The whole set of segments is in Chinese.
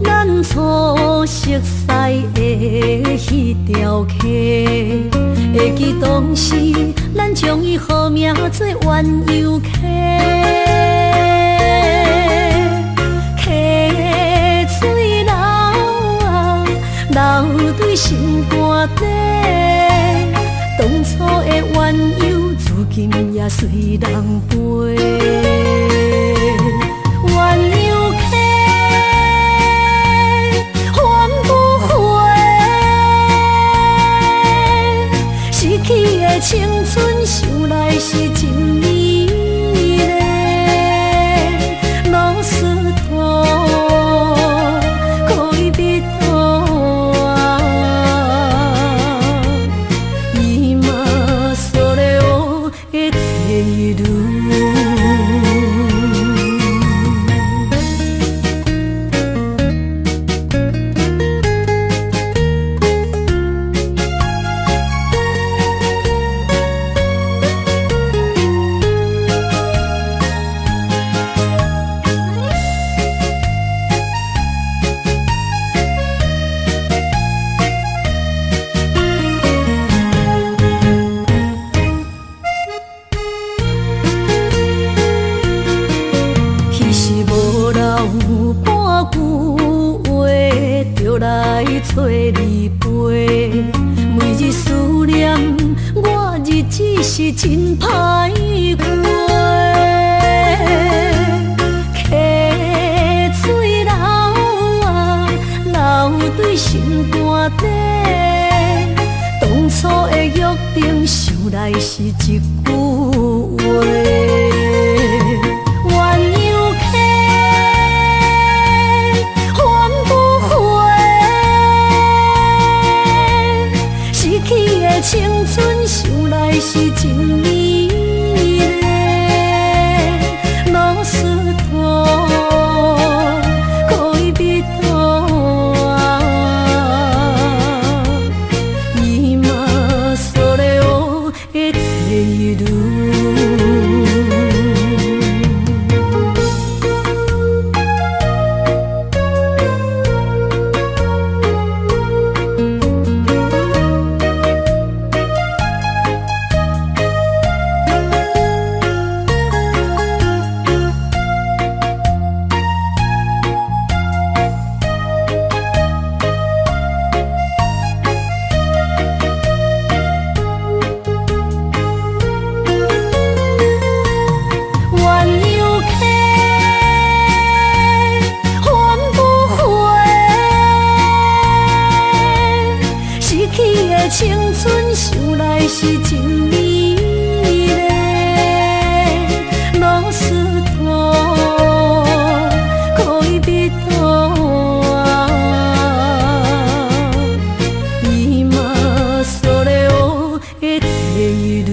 咱初熟悉的迄条溪，会记当时咱将伊号名做鸳鸯溪。溪水流啊，流对心肝底。当初的鸳鸯，如今也随人飞。鸳鸯溪，翻不回，逝去的青春，想来是真美丽。老师徒，可以别途啊，伊嘛所了的地路。找你陪，每日思念，我日子是真歹过。溪水流啊，流对心肝底。当初的约定，想来是一句话。青春想来是真美丽，老师徒，可以别途啊，伊嘛所了的地路。青春想来是真美丽，老师徒，可以别途啊，伊嘛所了的地路。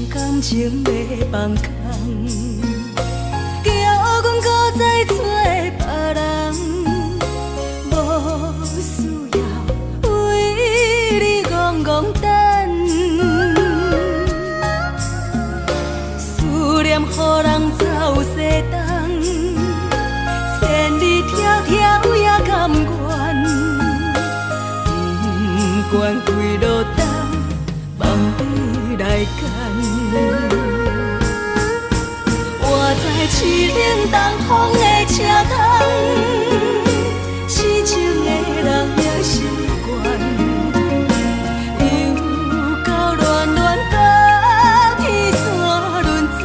感情要放空，叫阮搁再找别人，无需要为你戆戆等。思念予人走西东，千里迢迢也甘愿，不管几路东，望你来干。我在凄冷东风的车窗，痴情的人也习惯，又到恋恋到天山沦陷。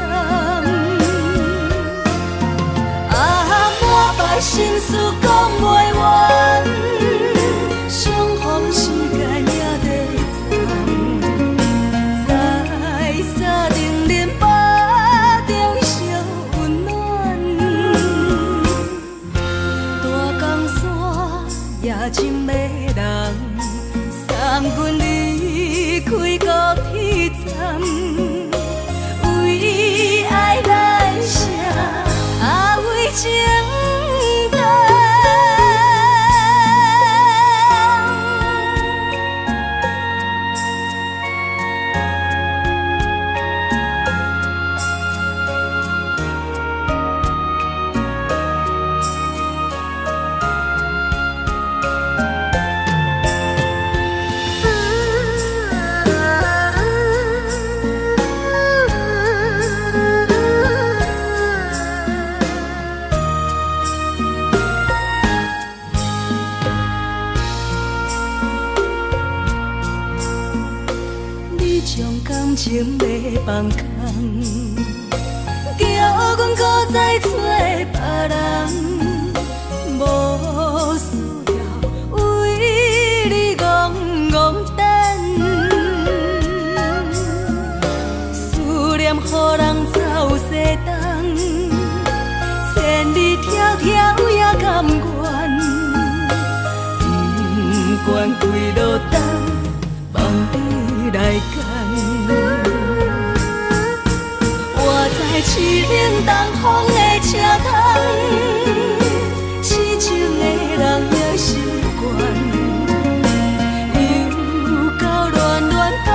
人空，叫阮搁再找别人，无需要为你戆戆等，思念予人走西东，千里迢迢也甘愿，不管几路灯，望你来干。我在凄冷东风的车窗，痴情的人也习惯，又到恋恋把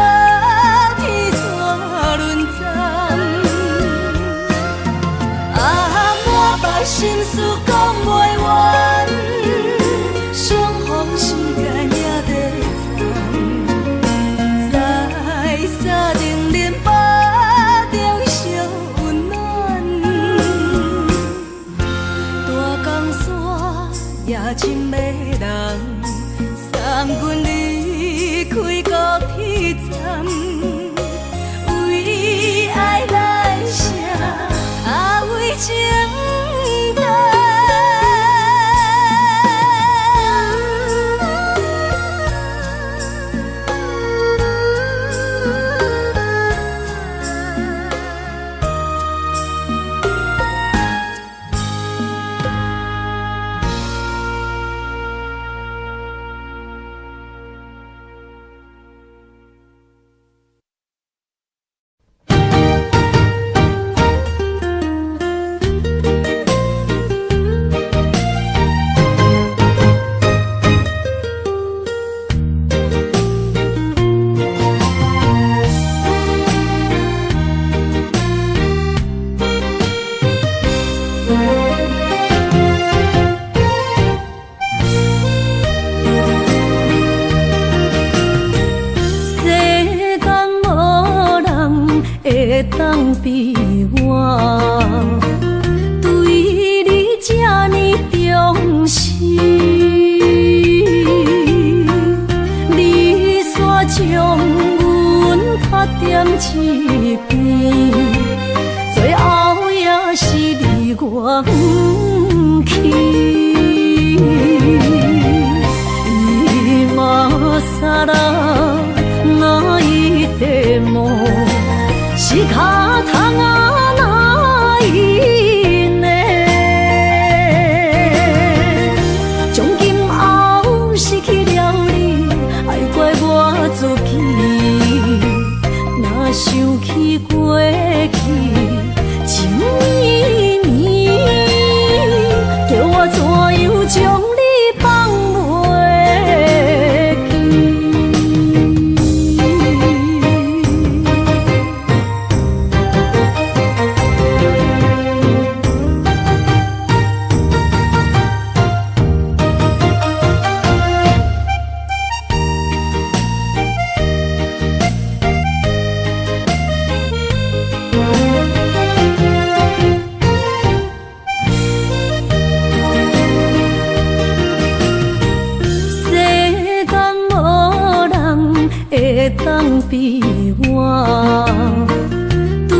天线轮转。啊，满腹心事讲袂完，相逢时间也在站，在沙定林巴中相温暖。大江山也真迷人，送阮离开高铁站，为爱来声，为情重。当比我对你这呢重视，你煞将阮拍点一边，最后也是离我远去。今さら哪一点梦？是脚痛啊，哪一呢？从今后失去了你，爱怪我自己。若想起过去情绵绵，叫我怎样将你放袂记？当比我对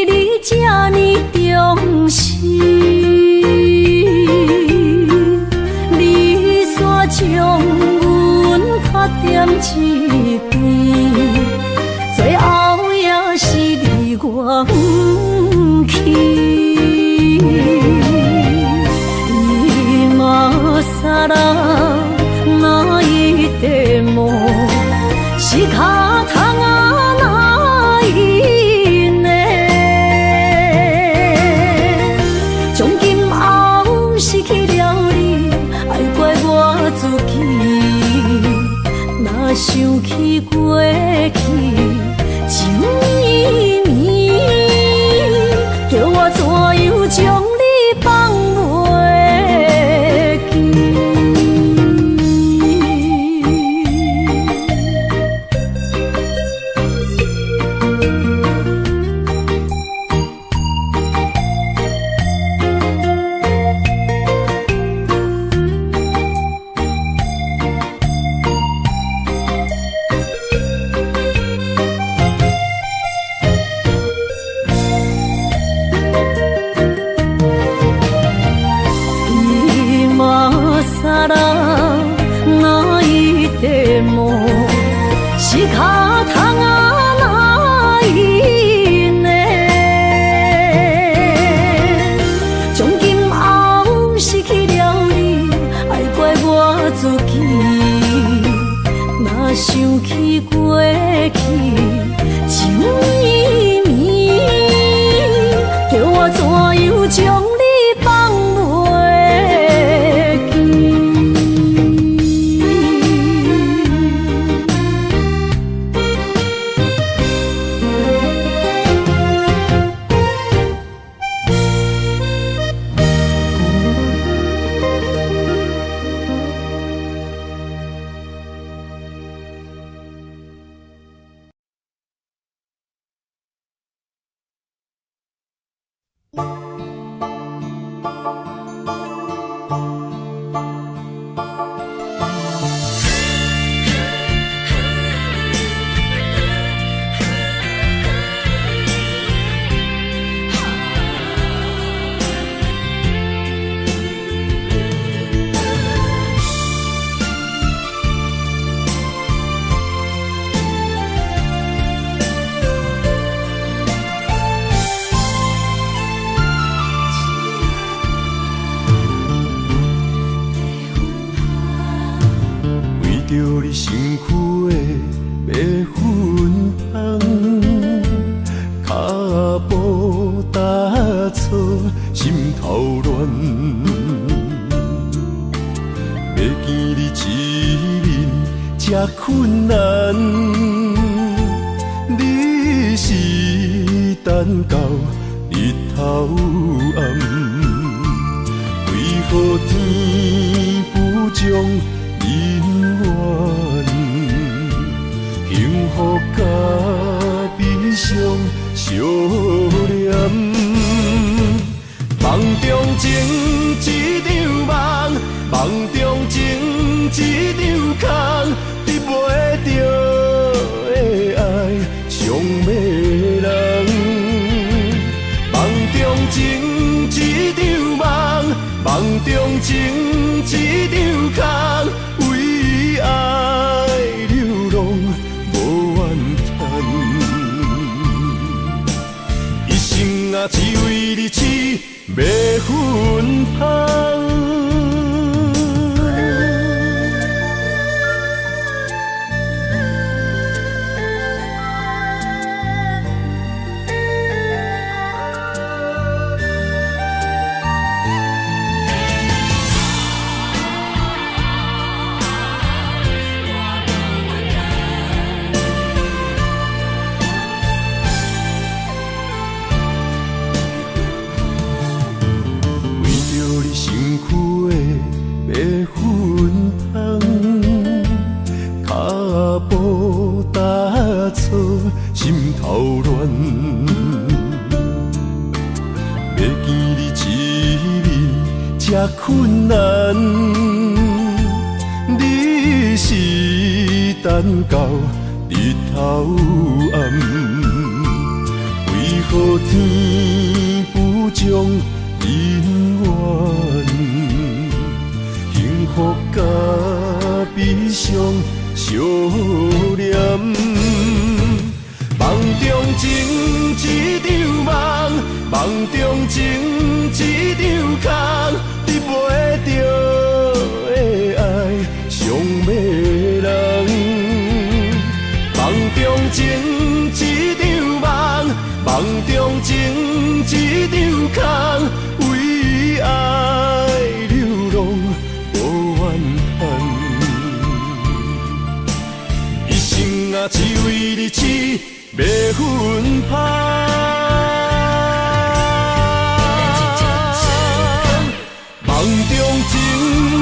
你这呢重视，你煞将阮拍点一边，最后也是离我远去。今さら哪一点梦？是脚痛啊，哪一呢？从今后失去了你，爱怪我自己。若想起过去情绵绵，叫我怎样将你放袂记？将你放袂记。困难，你是等到日头暗，为何天不将人怨？幸福甲悲伤相连，梦中情一场梦，梦中情一场空。得袂到的爱，上迷人。梦中情一场梦，梦中情一场空，为爱流浪无怨叹。一生啊，只为你痴，袂分芳。心头乱，要见你一面这困难，你是等到日头暗，为何天不将人怨？幸福甲悲伤相连。梦中情一场梦，梦中情一场空，得袂到的爱上迷人。梦中情一场梦，梦中情一场空，为爱流浪无怨叹。一生啊，只为你痴。袂分芳，梦中情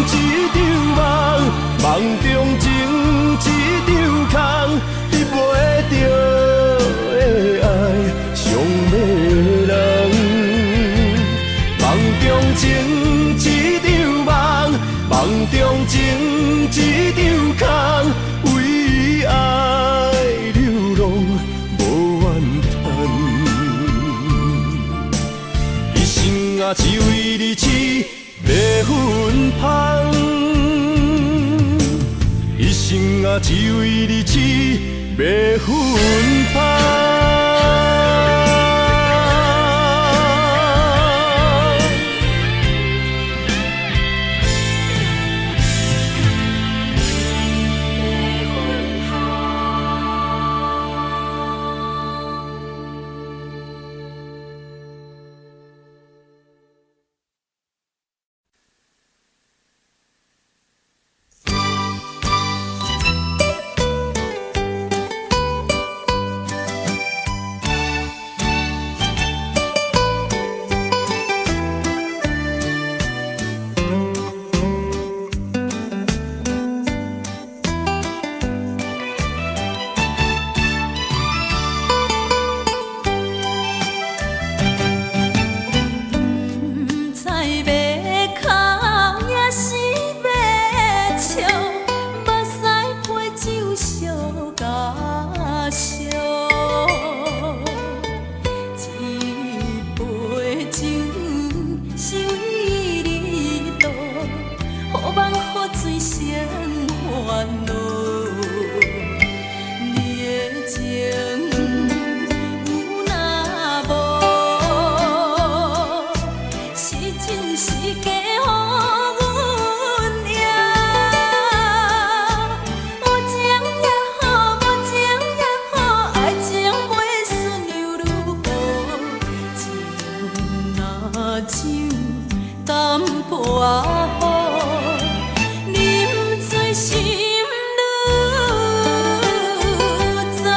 一场梦，梦中情一场空，得袂到的爱上迷人。梦中情一场梦，梦中情一场空，为爱流浪。啊，只为你痴，袂分芳。一生啊，只为你痴，袂分芳。酒淡薄仔好，啉醉心愈糟。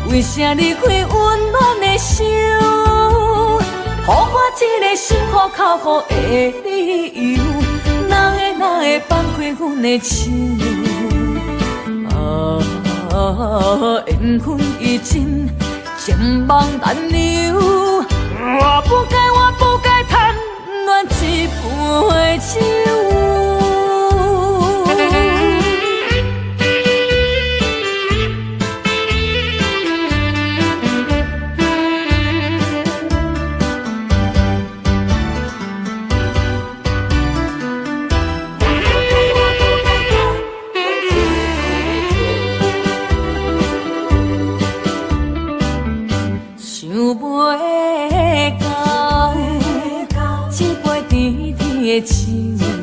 为啥离开温暖的手？予我一个心苦靠乎的理由，哪会放开阮的手？缘分已尽，情梦难留。我不该贪恋一杯酒。的酒，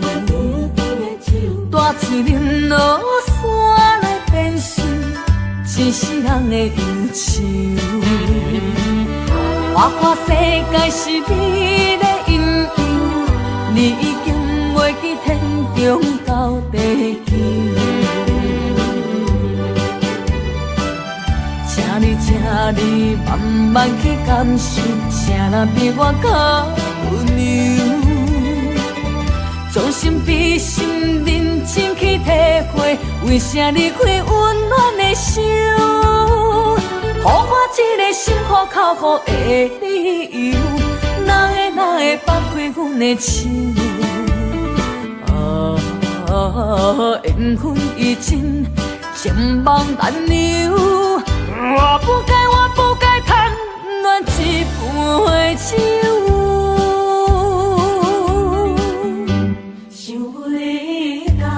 水林落山来变成一世人的忧愁。花花世界是你的引诱，你已经袂记天中到地球。请你慢慢去感受，谁人比我较温柔？将心比心，认真去体会，为啥离开温暖的手？予我一个心花靠乎的理由，哪会放开阮的手？缘分已尽，情梦难留。我不该贪恋一杯酒。想要到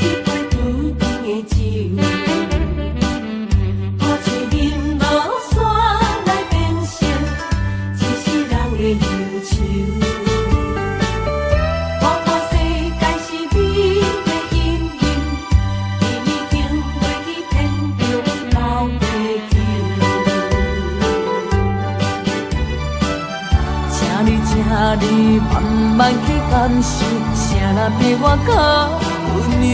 一杯甜甜的酒，雨水淋落山来变成一世人的忧愁。你慢慢去感受，谁人比我较温柔？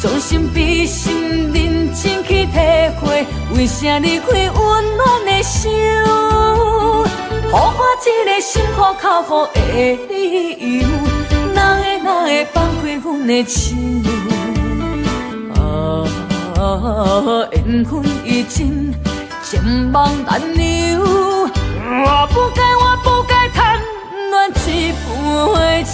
将心比心，认真去体会，为啥离开温暖的手？予我一个心花靠乎的理由，哪会放开阮的手？缘分已尽，情梦难留。我不该贪恋一杯酒。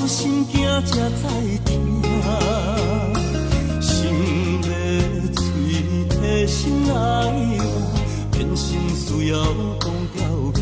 心惊才知听，心要嘴替心爱我，变成需要讲条件。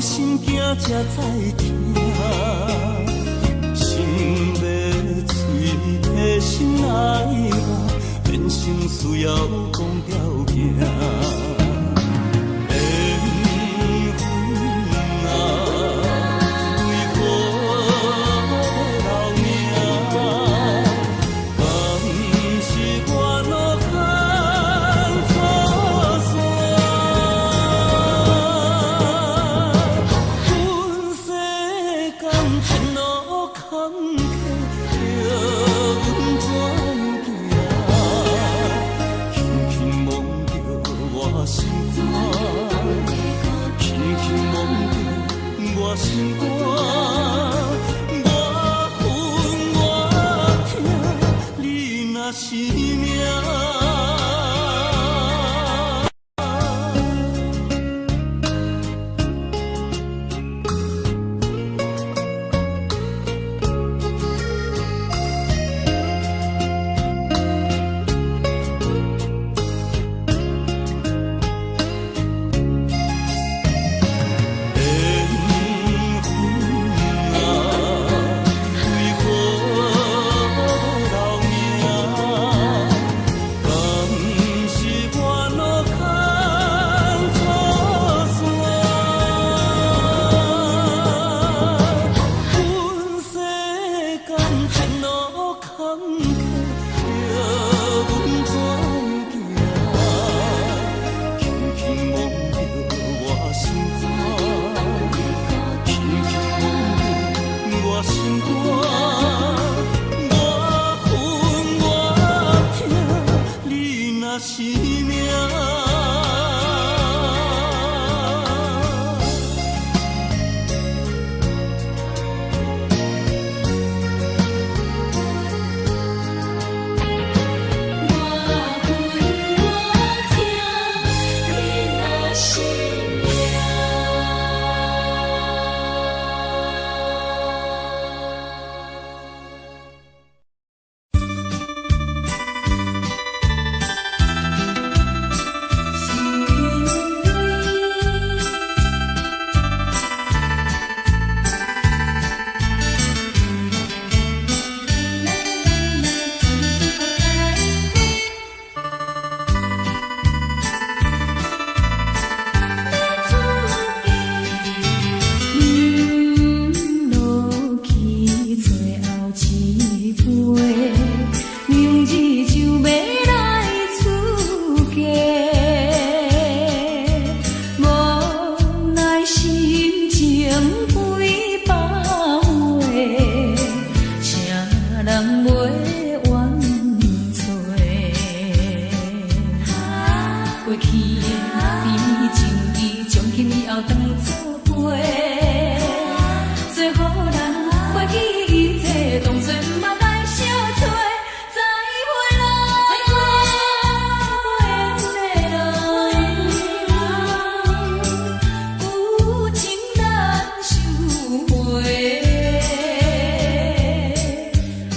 心惊才知听，心要嘴替心爱我，变成需要讲条件。心肝，我恨我痛，你若是命。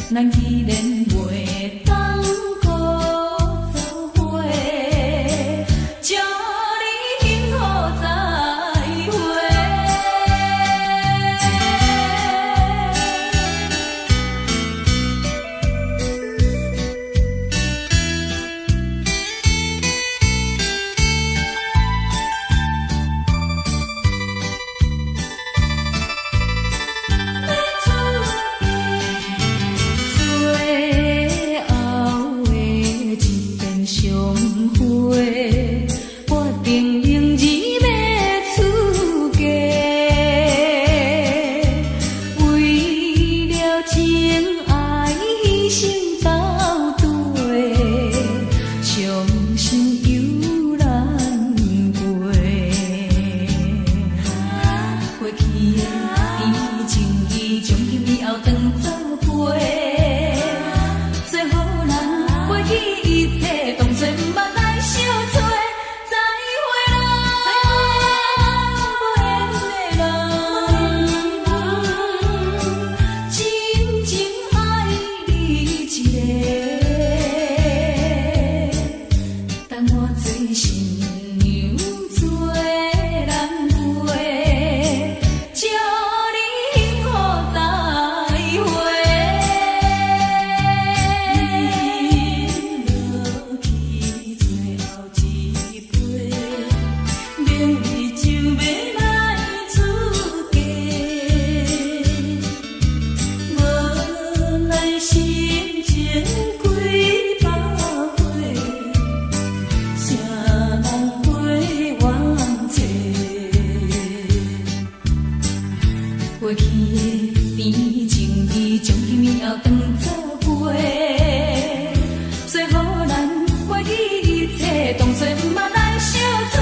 难记。过去的甜情意，将今夜当作陪。最好咱过去一切，当作毋捌咱相做。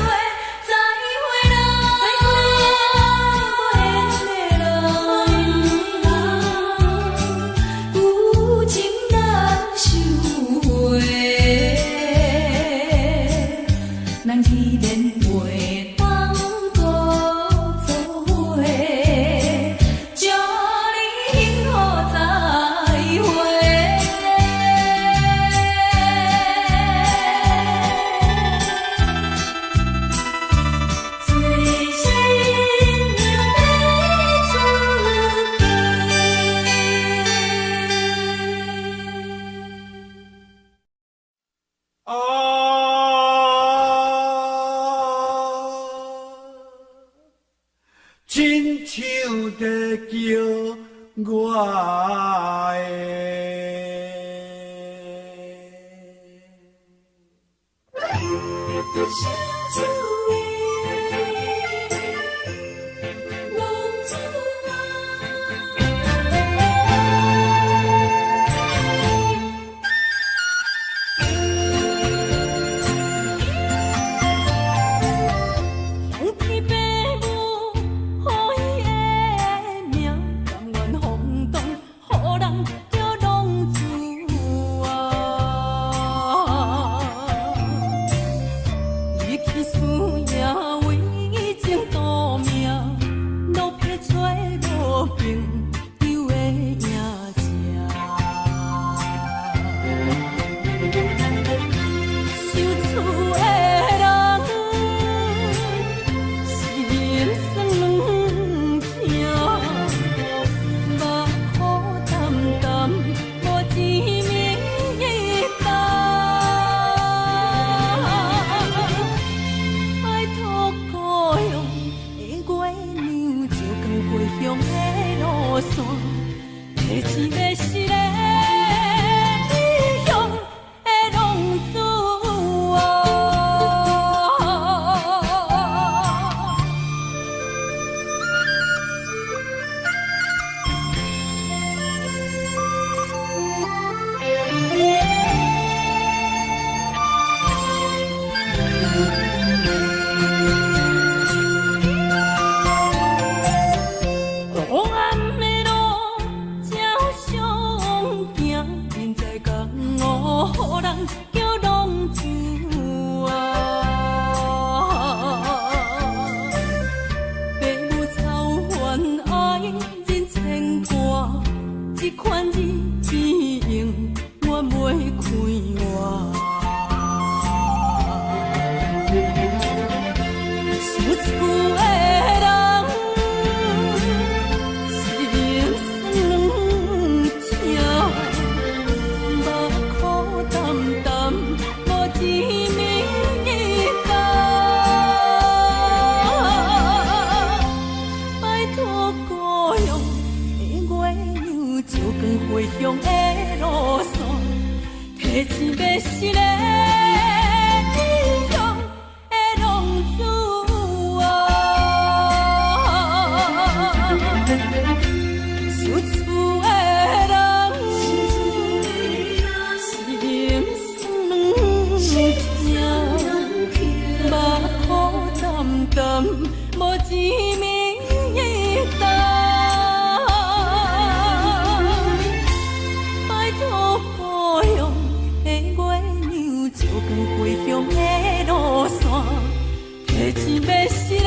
再会啦，旧情难收回，咱依然袂当搁做伙，祝你幸福再会。最新娘要出亲像在叫我向天父母，予伊的命，甘愿放荡，予人叫浪子啊！伊去思也为情赌命，路撇找无朋友的影子。受厝的人，是人生两条，目苦淡淡，无一明一白。拜托故乡的月娘，照光回乡的路线，提起要是个异乡的浪子啊！黑暗的路，照常行，人在江湖，予人叫浪子啊！父母操烦爱人牵挂，这款日子用我袂开活。受厝的人，是人生两条，目苦淡淡，无一明一白。拜托故乡的月娘，照光回乡的路线，提醒要是个异乡的浪子啊！受厝的人，是人生两条，目苦淡淡，无一明一白。拜托故乡的月娘，照光回乡的路线，提醒要是个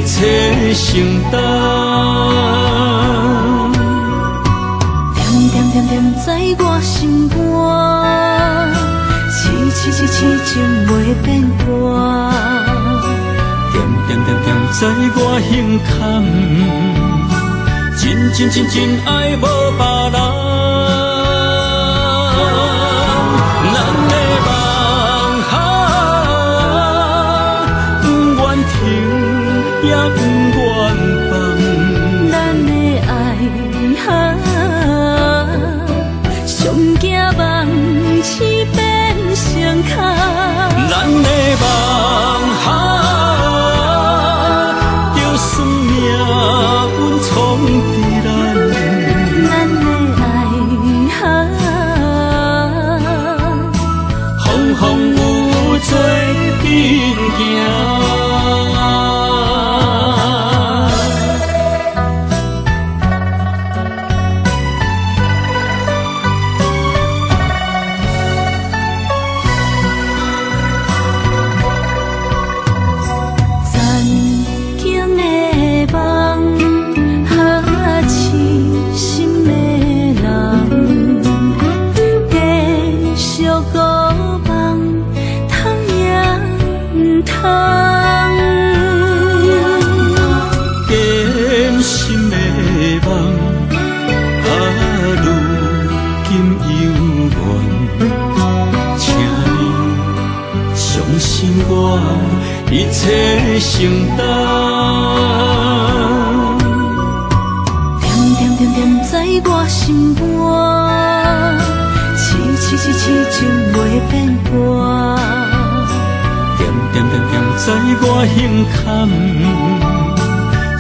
切承担。点点点点在我心肝，痴情袂变卦。点点点点在我胸坎，真爱无别人。咱的梦不愿停，也不愿放。咱的爱上惊梦痴变成空。咱的梦就算命运闯伫咱，咱的爱风风雨做阵行。一切承担，点点点点在我心肝，痴情袂变卦。点点点点在我胸坎，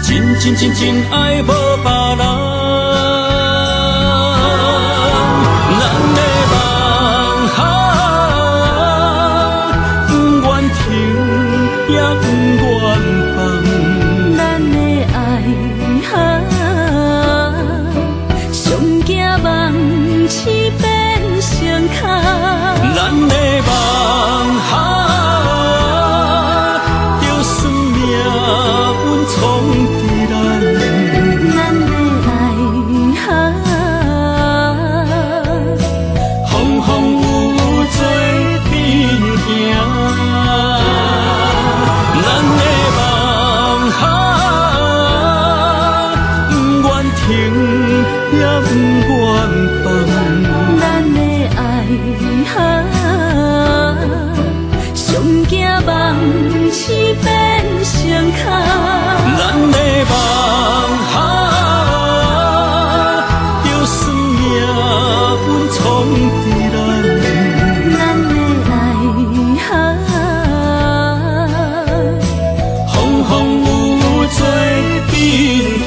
真爱无别人。咱的梦不愿停，也不愿放。咱的爱上惊梦痴变成空。咱的梦就算命运闯伫咱，咱的爱风风雨雨做阵行。咱的梦不愿停，也不愿放。咱的爱上惊梦痴变成空。咱的梦就算命运闯伫咱，咱的爱风风雨雨做阵行。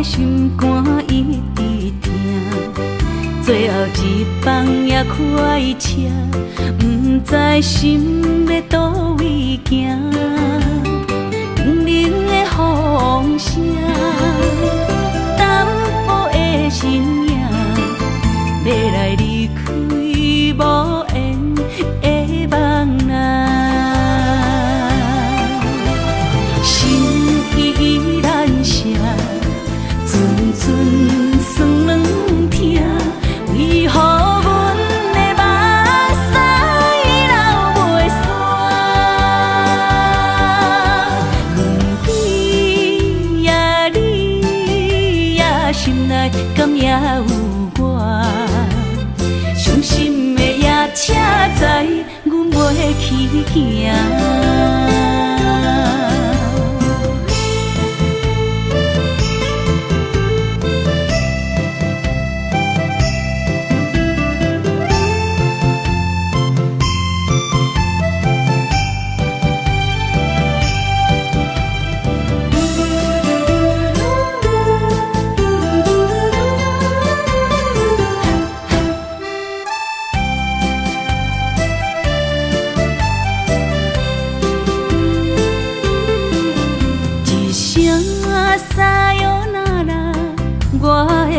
心肝一直疼，最后一放也开车，不知心要倒位行。冷冷的风声，淡薄的身影，要来离开无缘的梦啊，心依然舍。阵酸软疼，为何阮的目屎流袂煞？阮也有我。伤心的夜车载，阮袂去行。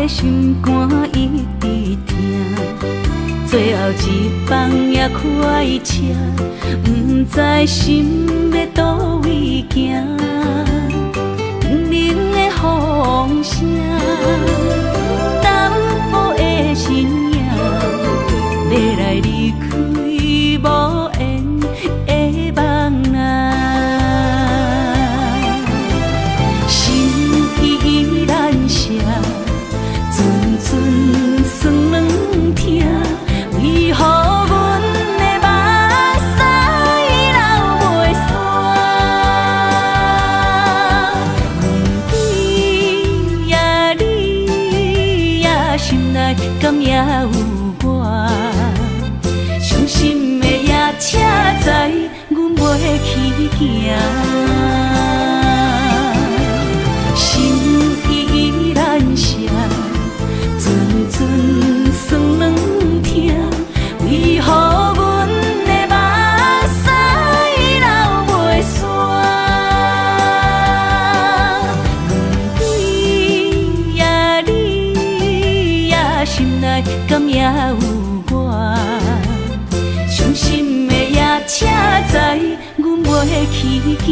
心肝一直疼，最后一放也开车，不知心要倒位行。冷冷的风声，淡薄的身影，要来离开无缘的梦啊。心依然舍。阵酸软疼，为何阮的目屎流袂煞？问你呀，你呀，心内敢也有我？伤心的夜车载，阮袂去行。心依然舍。阵酸软疼，为何阮的目屎流袂煞？问你呀，你呀，心内敢也有我？伤心的夜车载，阮袂去行。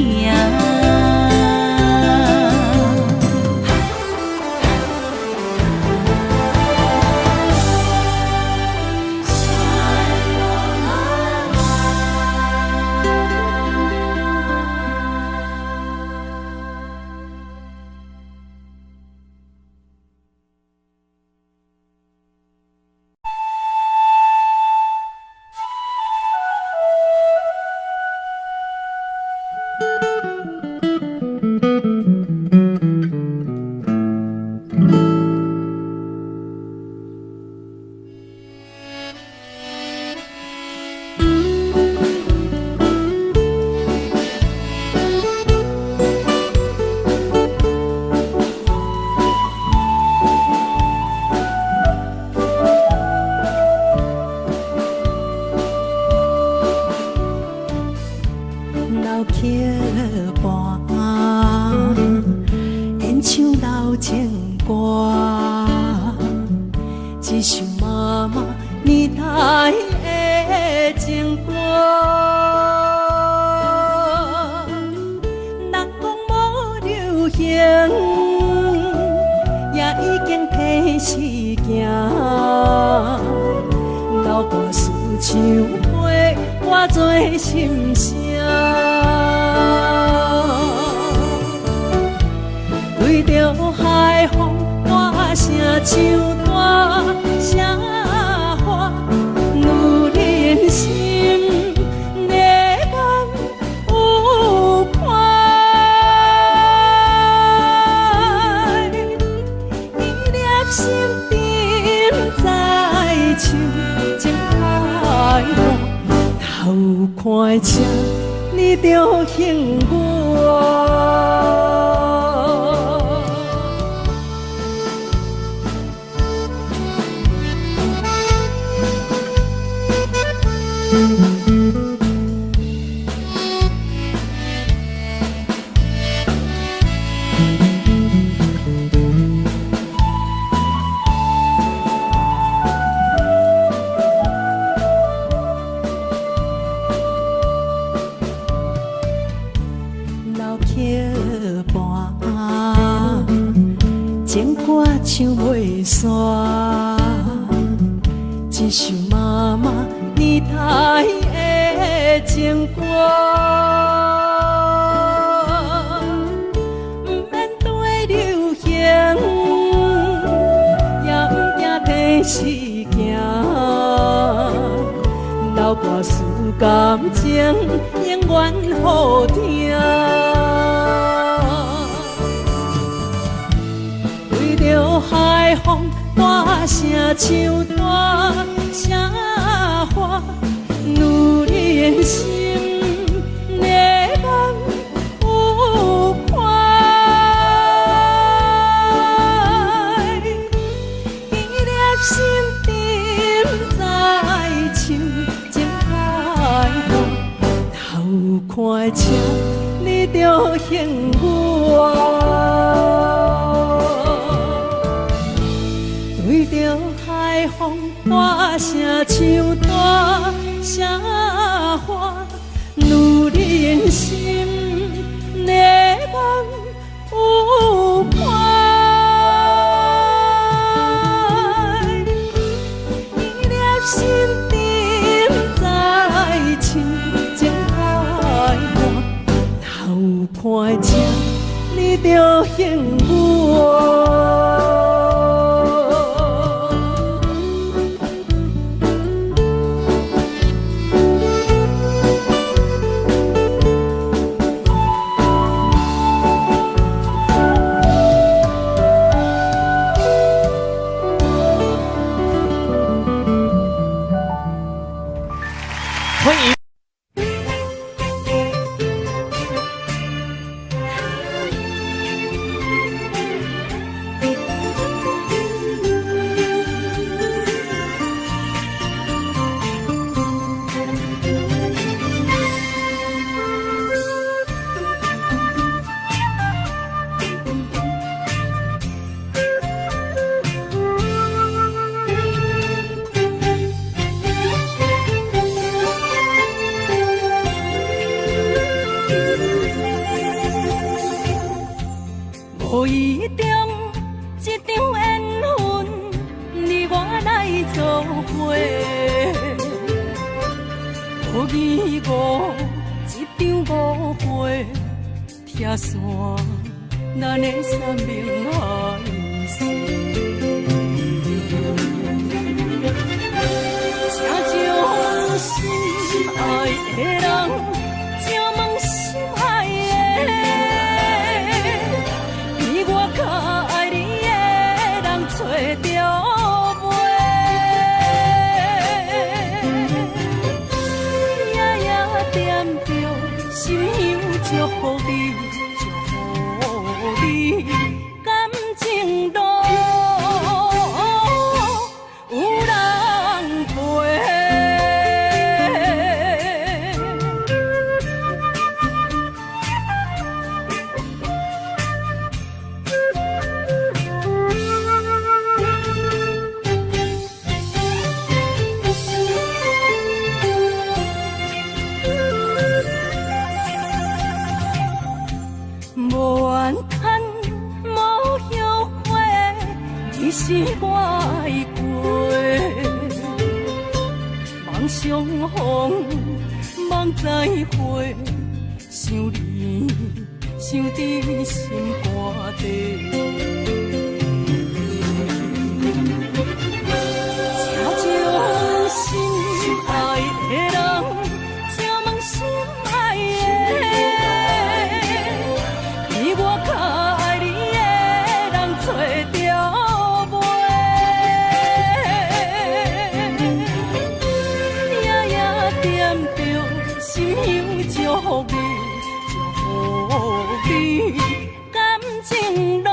一首妈妈年代的情歌，不免对流行，也有是行，流跋世感情永远好听。为着海风大声唱大声话，女人心热梦有快，伊粒心沉在唱情海风，头看车你着幸我。对着海风大声唱大声话，女人心热梦有快，伊粒心沉在唱情海岸，头看车你着幸我。无意中一场缘分，你我来做伙；无意误一场误会，拆散咱的三明海誓。请将心爱的人，请问心爱的。较爱你的人找着袂，夜夜惦着心香祝福你，祝福你感情路有人陪。无怨叹，无后悔，你是我的过。梦相逢，梦再会，想你，想伫心肝底。请将心爱的人，请问心爱的。较爱你的人找着袂，夜夜惦着心香祝福你，祝福你感情路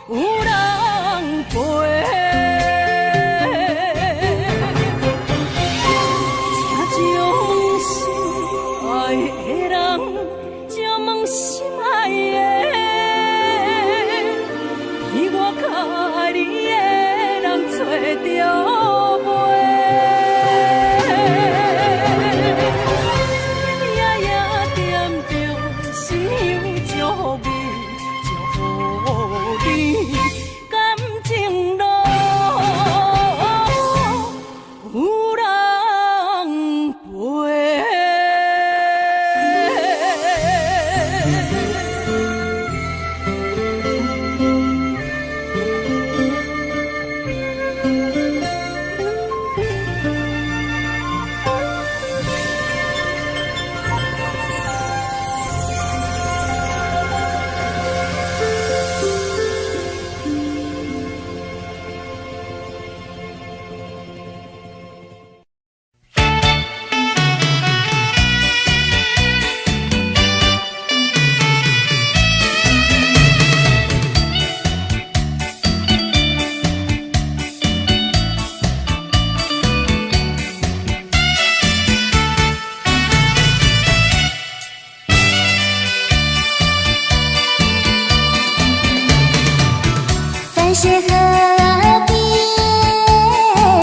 有人陪。请将心爱的人。心爱的，比我较爱你的人找着袂，夜夜惦着心香祝福你，祝福你感情路有人陪。淡水河边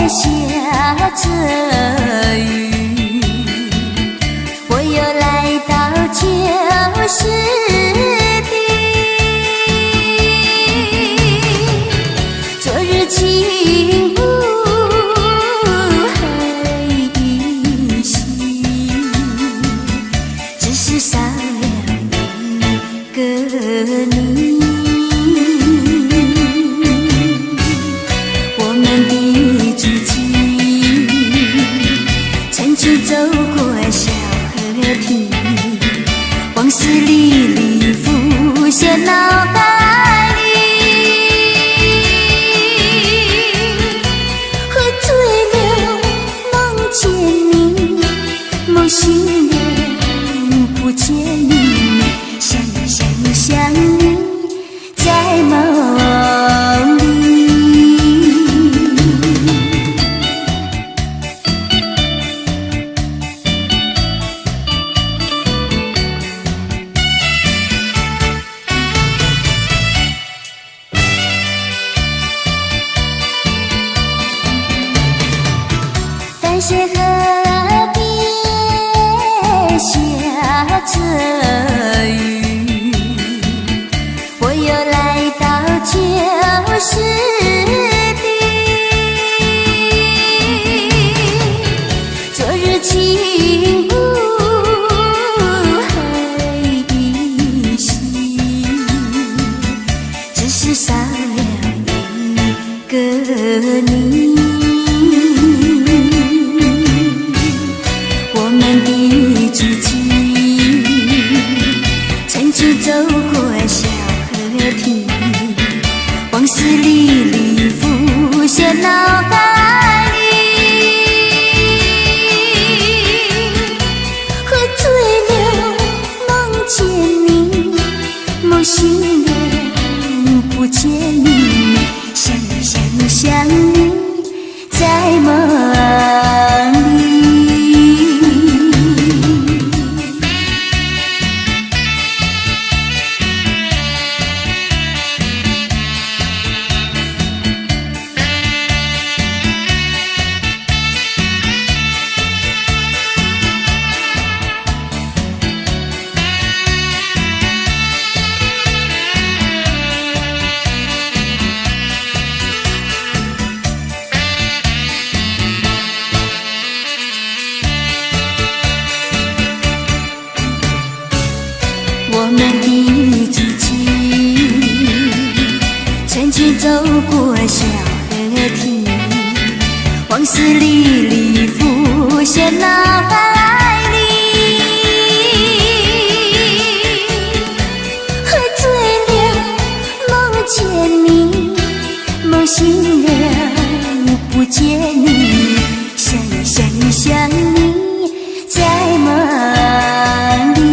下着雨，我又来到旧时地。昨日情不还依稀，只是少了一个你。走过小河堤，往事历历浮现脑海里。喝醉了梦见你，梦醒了不见你，想你在梦里。淡水河边下着雨，我又来到旧时地。昨日情不还依稀，只是少了一个你。走过小河堤，往事历历浮现脑海里。喝醉了梦见你，梦醒了不见你，想你在梦里。我们的剧情，曾经走过小河堤，往事历历浮现脑海里。喝醉了梦见你，梦醒了不见你，想你在梦里。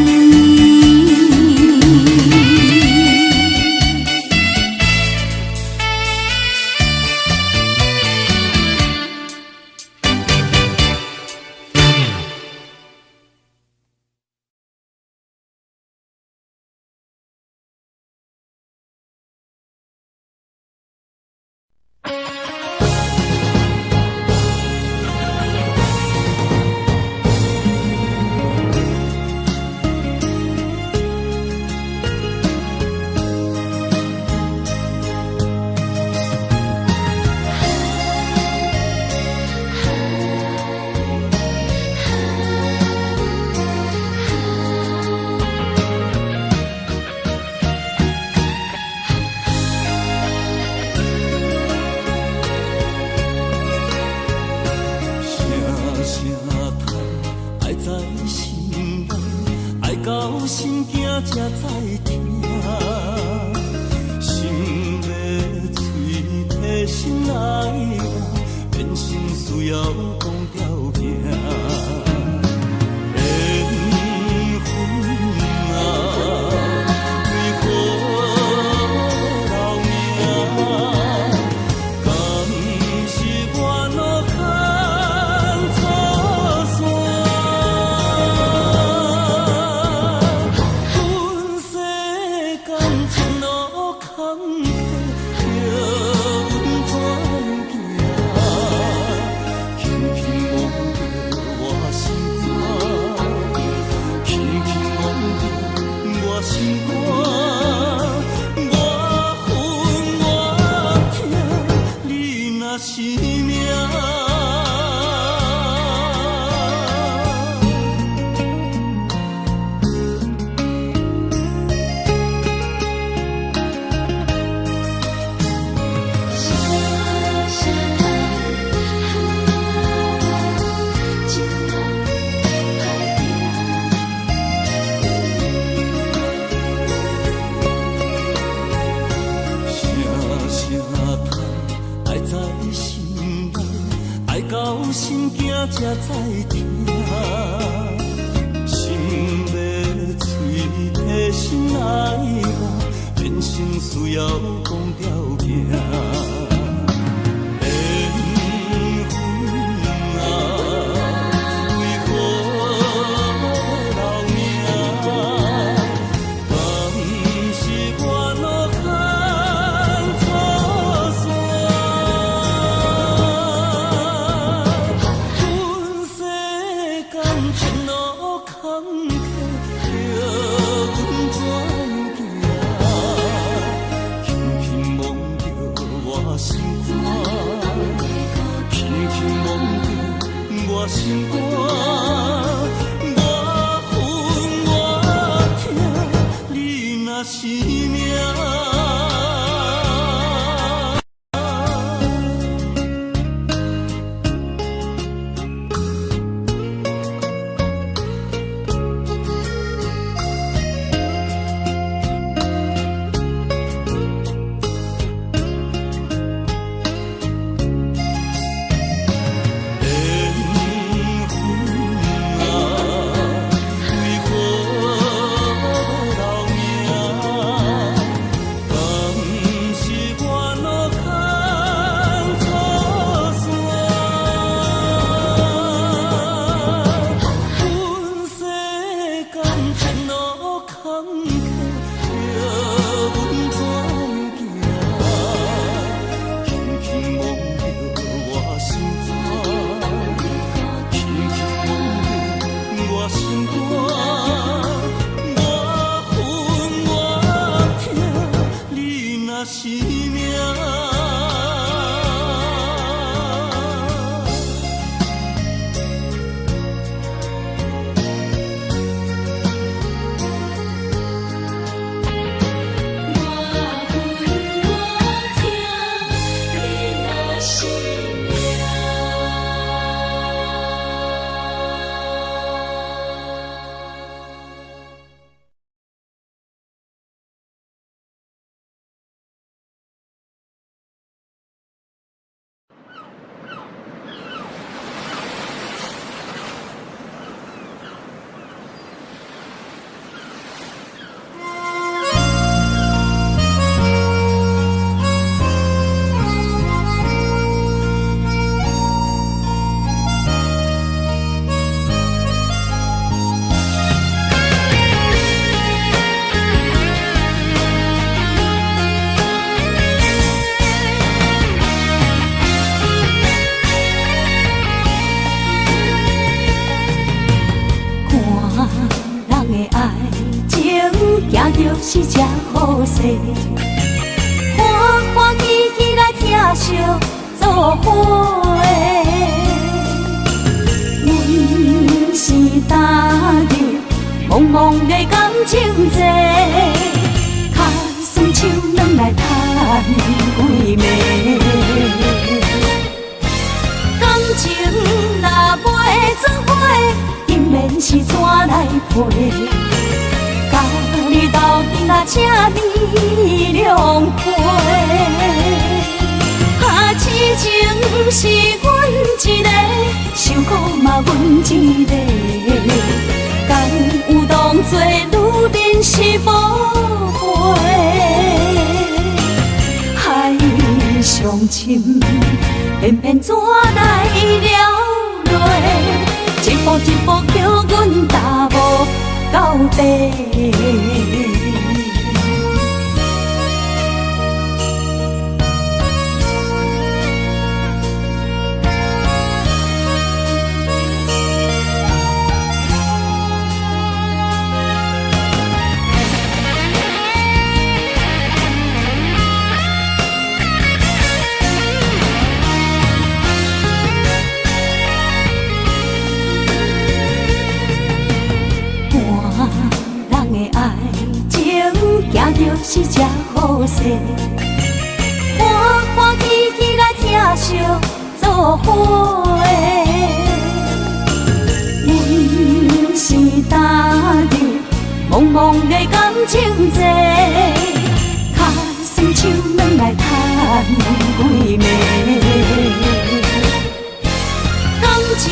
到心惊才知听，心要嘴替心爱人，变心需要讲条命。缘分啊，为何留名？敢是我路牵错线？阮世间前路坎坷。心肝，我恨我痛，你若是命。心惊才知听，心要嘴提心爱我，人生需要讲条件。心肝，我恨我痛，你若是命。是这好势，欢欢喜喜来听相作伙的。阮是今日茫茫的感情债，卡算手软来赚几暝。感情若袂做伙，因免是怎来陪？甲你斗阵啊，这美良陪，痴情是阮一个，受苦嘛阮一个，敢有当作女人是无陪？海上深，偏偏怎来了落？一步一步叫阮踏无到底。情行着是这好势，欢欢喜喜来疼惜做伙的。阮是踏入茫茫的感情债，脚酸手软来叹几暝。感情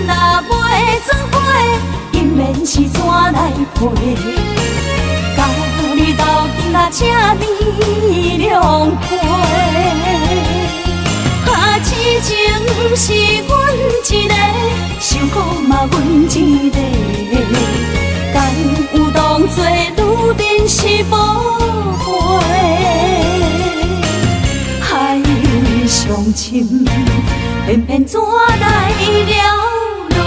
若袂做伙，因免是怎来陪？甲你斗阵啊，请你谅解。啊，痴情是阮一个，受苦嘛阮一个。敢有当作女人是宝贝？海上深，偏偏怎来了落？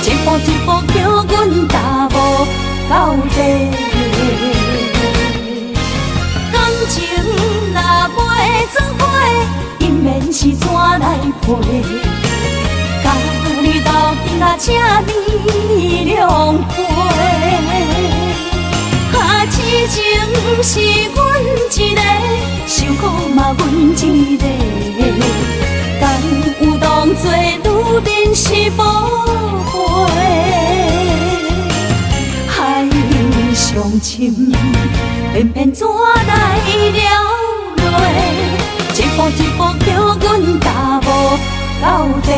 一步一步叫阮踏无到底。感情若袂做伙，因免是怎来陪？甲你斗阵啊，请你谅解。啊，痴情是阮一个，受苦嘛阮一个。敢有当作女人是宝贝？海上深，偏偏怎来了落？一步一步叫阮踏无到底。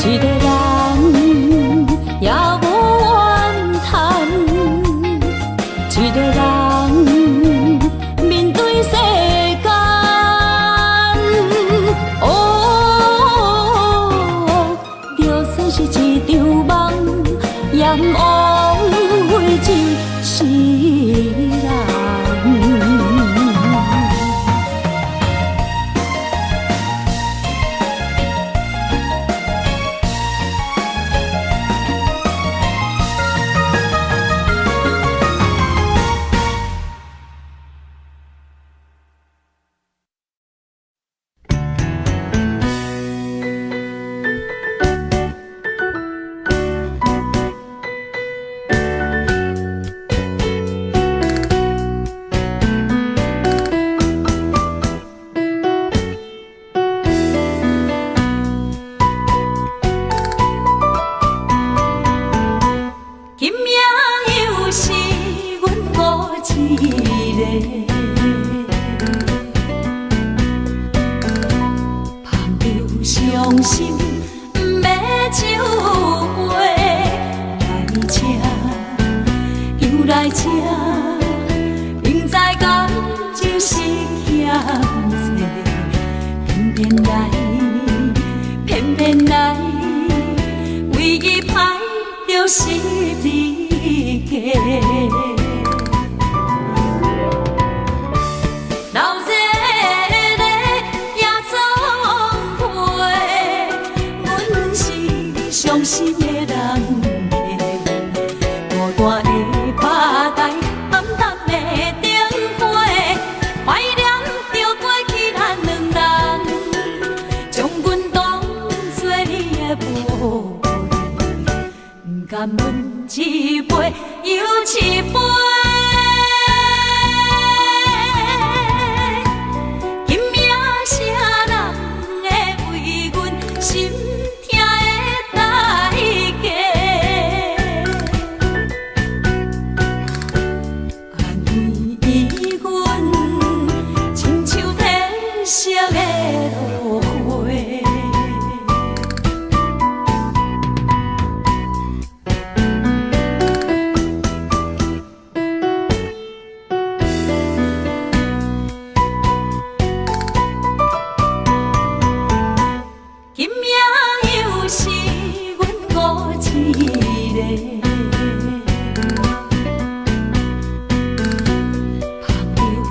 一个人也无怨叹，一个人面对世间。哦，就算是一场梦，阎王会一世人。伤心不要酒杯来吃，又来吃，明知感情是欠债，偏偏来，偏偏来，为伊歹着心离家。伤心的人，孤单的吧台，暗淡的灯花，怀念着过去咱两人，将阮当作你的宝贝，不甘阮一杯又一杯。今夜啥人会为阮心？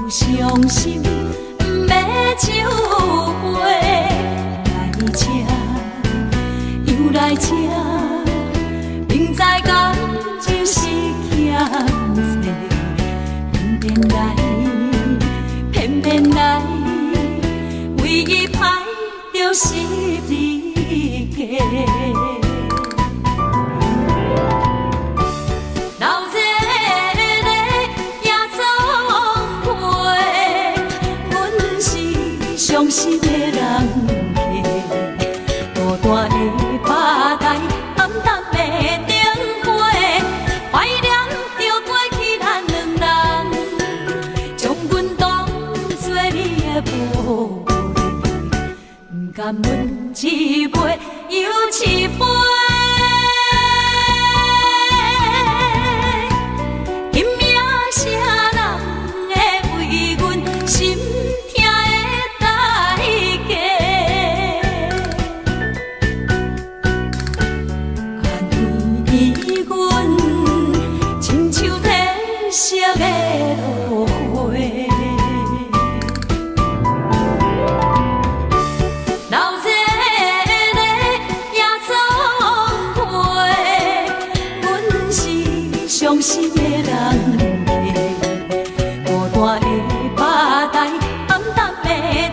伤心不要酒杯来吃，又来吃，明知感情是欠债，偏偏来，偏偏来，为伊歹着心离家。伤心的人，孤单的吧台，暗淡的灯花，怀念着过去咱两人，将阮当作你的宝贝，不甘阮一杯又一杯。今夜啥人会为阮心？色的落花，老热的夜总会，阮是伤心的人，孤单的吧台，暗淡的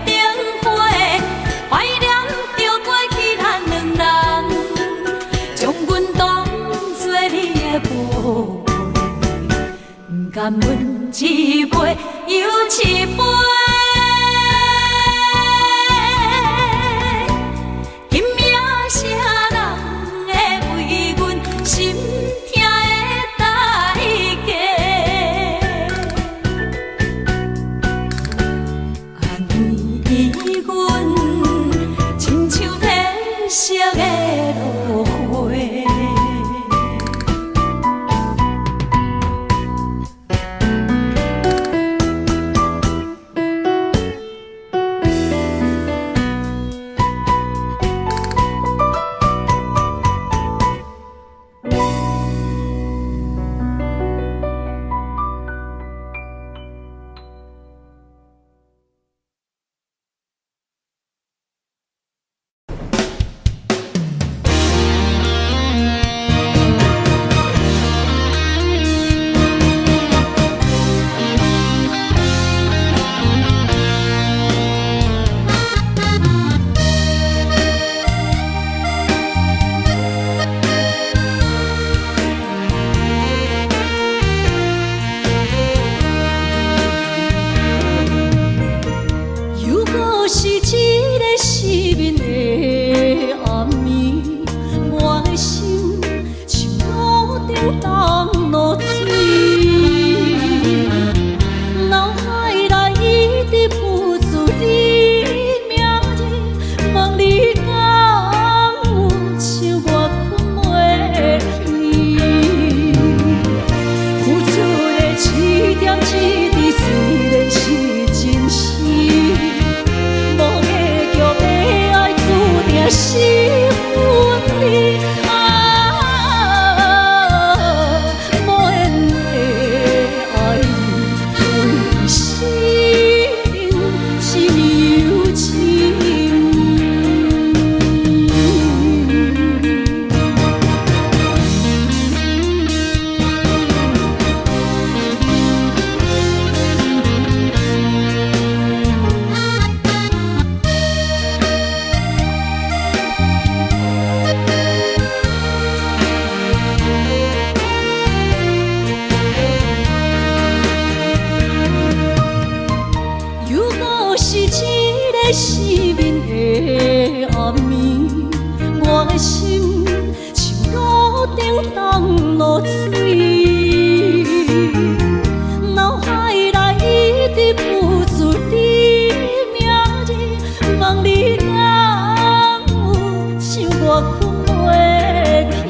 灯花，怀念着过去咱两人，将阮当作你的宝。不甘阮一杯又一杯，今夜啥人会为阮心痛的代价？安慰阮，亲像天色的路。落水，脑海内一直浮出你名字，望你敢有像我困袂去，付出的一点一滴虽然是真实，无结局的爱注定是分离。失眠的暗暝，我的心像路顶冻落水，脑海内一直浮出你名字，望你敢有像我困袂去，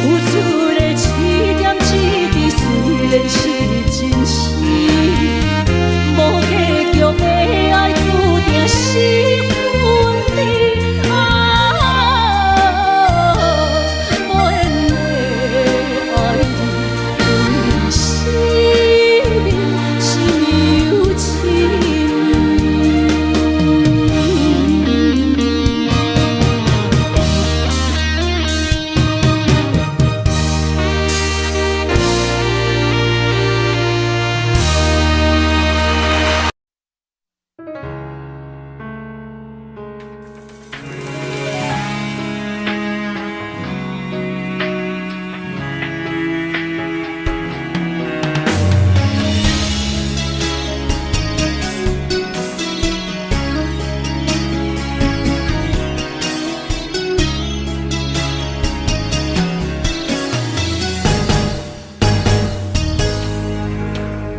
付出的一点一滴虽然是真实。无结局的爱注定是分离无缘的爱对生命是有情。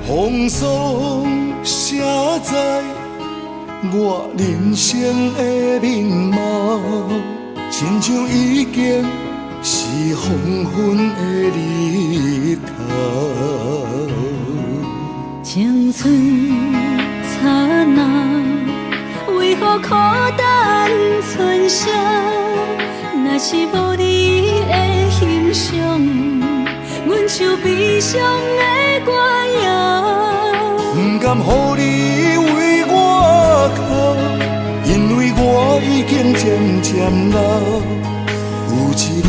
风霜写在我人生的面貌，亲像已经是黄昏的日头。青春刹那，为何孤单春宵？若是无你的欣赏，阮像悲伤的歌谣。不甘予你为我哭，因为我已经渐渐老。有一日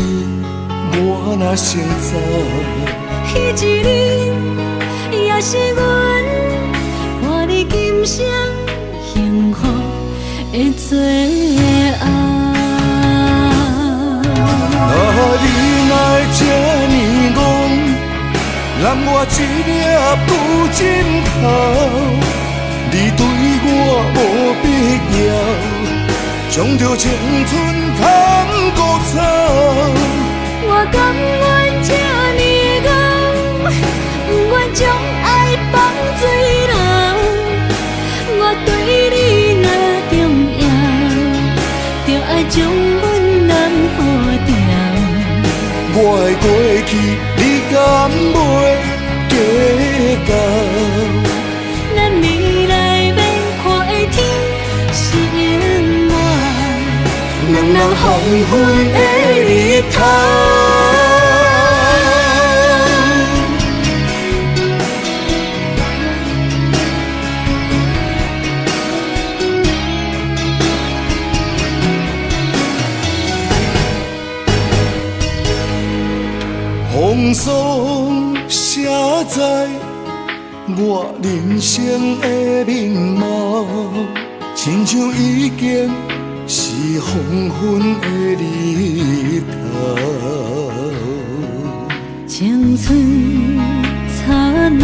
我若先走，彼一日也是阮伴你今生幸福的最后。你若会这呢戆，揽我一粒有枕头，你对我无必要，将着青春通孤走。我甘愿这呢戆，不愿将爱放水流。我对你若重要，就爱将阮人付掉。我的过去，你敢袂计较？咱未来要看的天是永远，两人黄昏的日头。风霜写在我人生的面貌，亲像已经是黄昏的日头。青春刹那，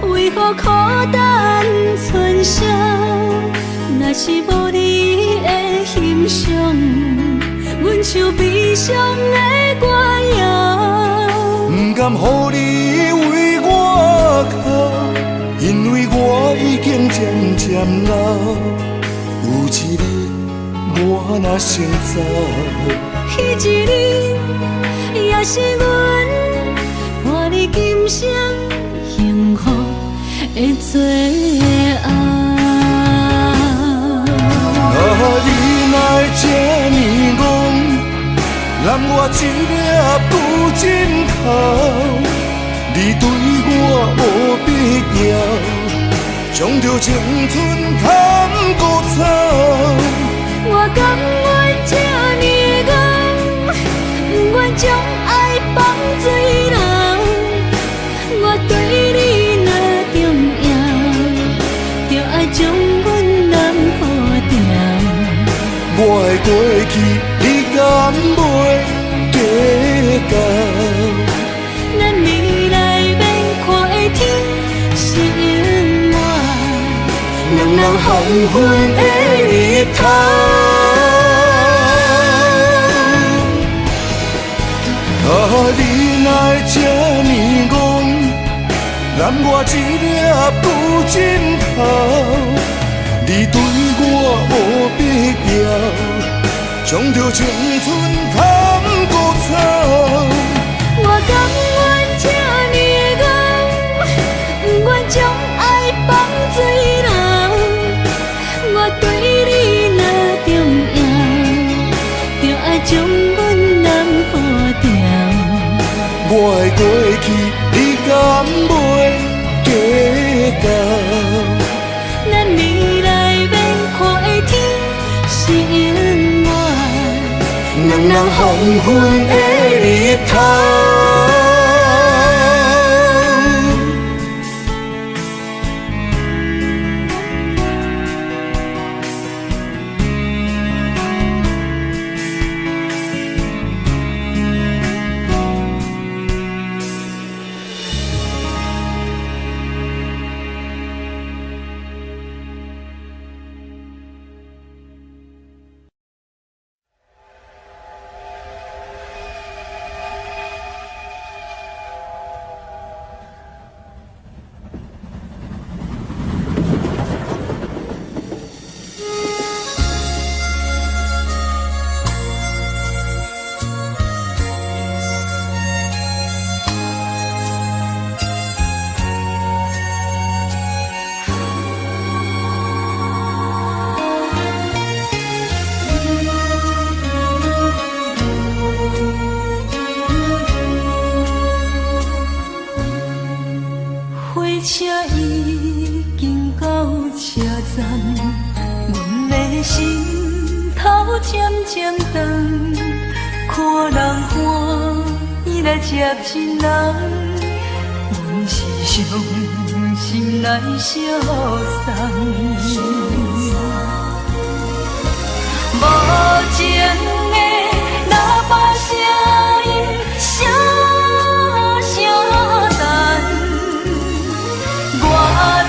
为何孤单春宵？若是无你的欣赏，阮像悲伤的歌谣。甘予你为我哭，因为我已经渐渐老，有一日我若先走，彼一日也是阮伴你今生幸福的最后。你哪会这呢戆？揽我一粒旧枕头，你对我无必要，将着青春砍孤草。我甘愿这呢戆，不愿将爱放水流。我对你若重要，就爱将阮男予掉。我的过去，你敢袂计较？咱未来免看的天是永远，两人黄昏的日头。你哪会这呢戆？揽我一粒旧枕头，你对我无必要，将着青春砍孤草。我甘愿这呢戆，不愿将爱放水流。我对你若重要，就爱将阮男予掉。我的过去，你敢袂计较？咱未来免看的天是永远，两人黄昏的日头。车已经到车站，阮的心头渐渐长，看人欢喜来接亲人，阮是伤心来相送。无情的喇叭声音，声声淡。我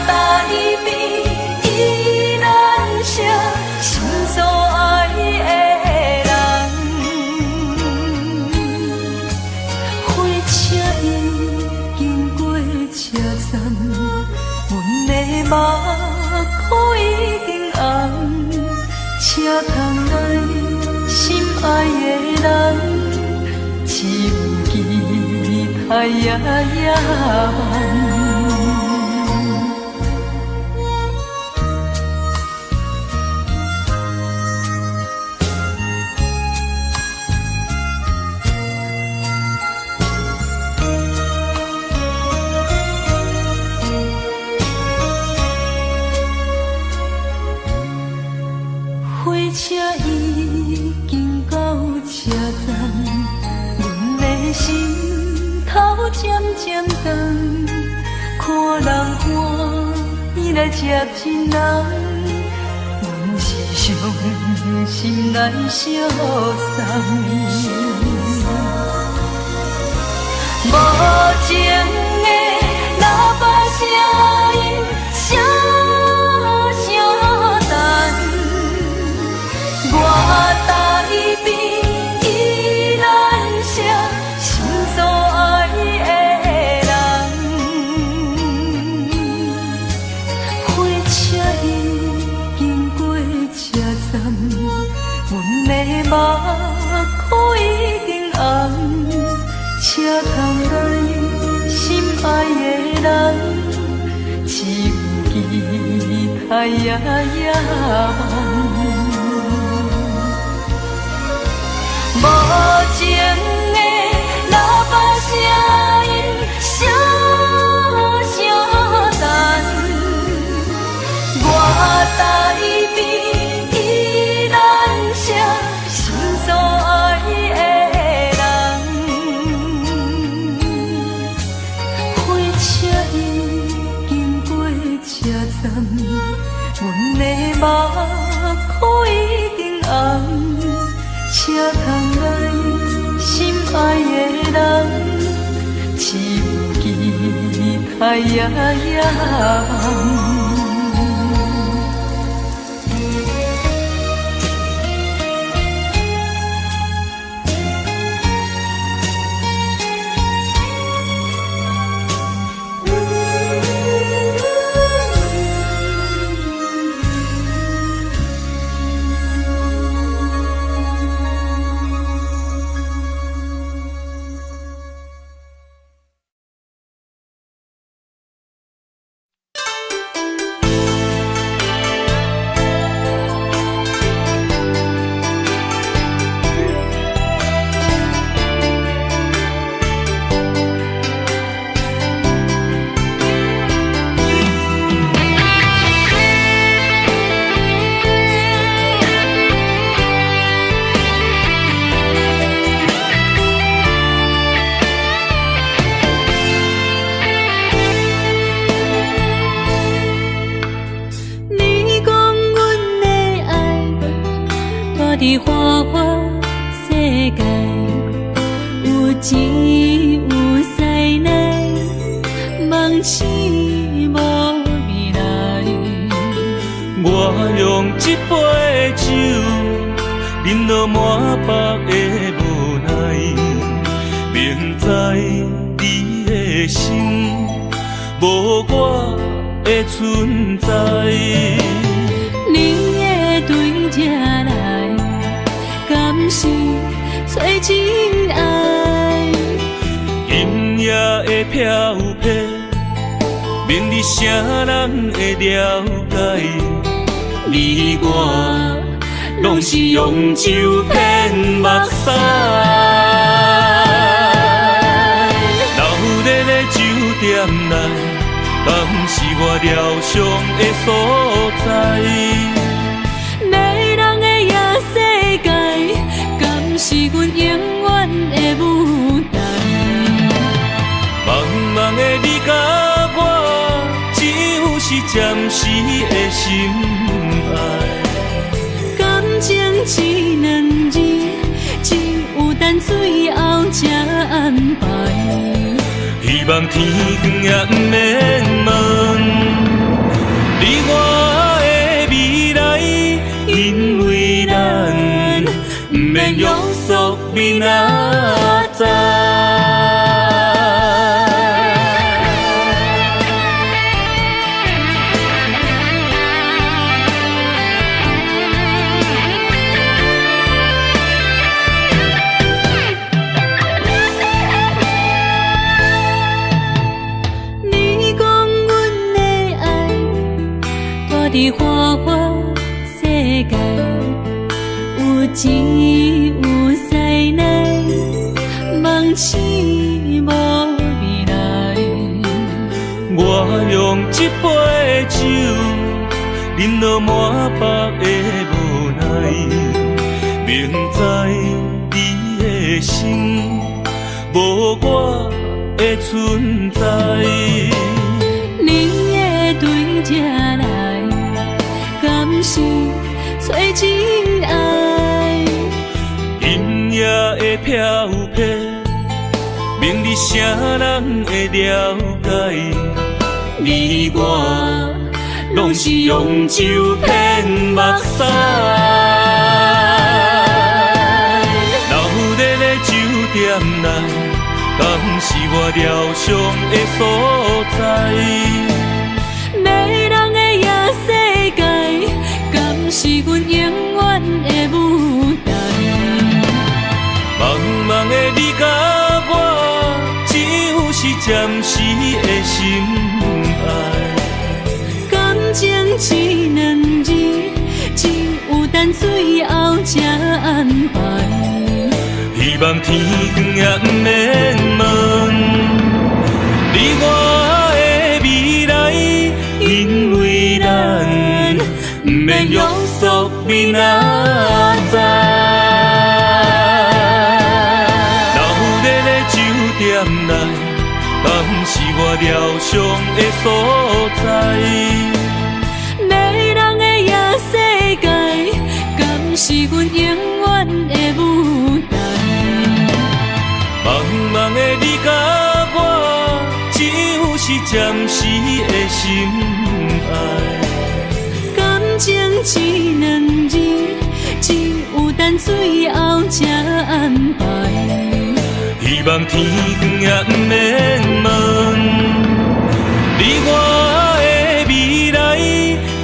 台边依然写心所爱的人，火车已经过车站，阮的目眶已经红，车窗内心爱的人，只有期待夜夜梦。火车已经到车站，阮的心头渐渐长，看人欢喜来接亲人，阮是伤心来相送。无情的喇叭声音，声声淡。我台边依然写心所爱的车窗内心爱的人，只有期待夜夜梦。无情的喇叭声音，声声等，我在边依然写心所爱的人。火车已经过车站，阮的目眶已经红。车窗内心爱的人，只有期待夜夜梦。伫花花世界，有钱有西来，梦醒无未来。我用一杯酒，饮落满腹的无奈，明知你的心无我的存在。你的对这来，敢是找真爱？音乐的飘撇，明日谁人会了解？你我拢是用酒骗目屎，流热的酒店内，敢是我疗伤的所在？迷人的夜世界，敢是阮永远的舞台？茫茫的你甲我，只有是暂时的心爱。感情只两字，只有等最后才安排。希望天光也不免问，你我的未来，因为咱不免约束明仔载。伫花花世界，有钱有西来，梦醒无未来。我用一杯酒，饮落满腹的无奈，明知你的心无我的存在。你的对这来，敢是找真爱？音乐的飘撇，明日谁人会了解？你我拢是用酒骗目屎，流热的酒店内，敢是我疗伤的所在？迷人的夜世界，敢是阮永远的舞台？茫茫的你甲我，是暂时的心爱。感情只两字，只有等最后才安排。希望天光也不免问，你我的未来，因为咱不免约束明仔载。老日的酒店内，敢是我疗伤的所在？迷人的夜世界，敢是阮永远的舞台？茫茫的你甲我，只有是暂时的心爱。感情只两字，只有等最后才安排。希望天光也不免问，你我的未来，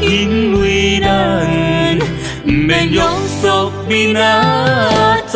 因为咱不免约束明仔载。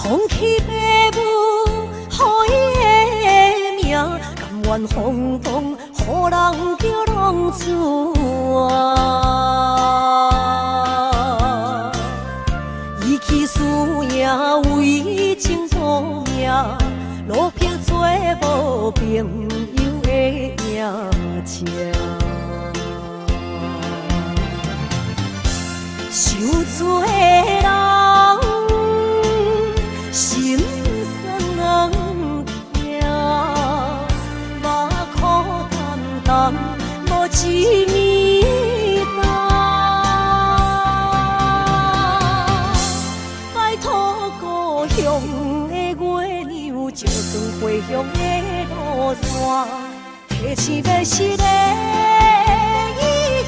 放弃父母，予伊的命，甘愿轰动，予人叫浪子啊！伊去输赢为情赌命，路撇做无朋友的赢家。受罪的人，心酸痛，目苦淡淡，无一面红。拜托故乡的月亮，照光回乡的路线，提醒要是个异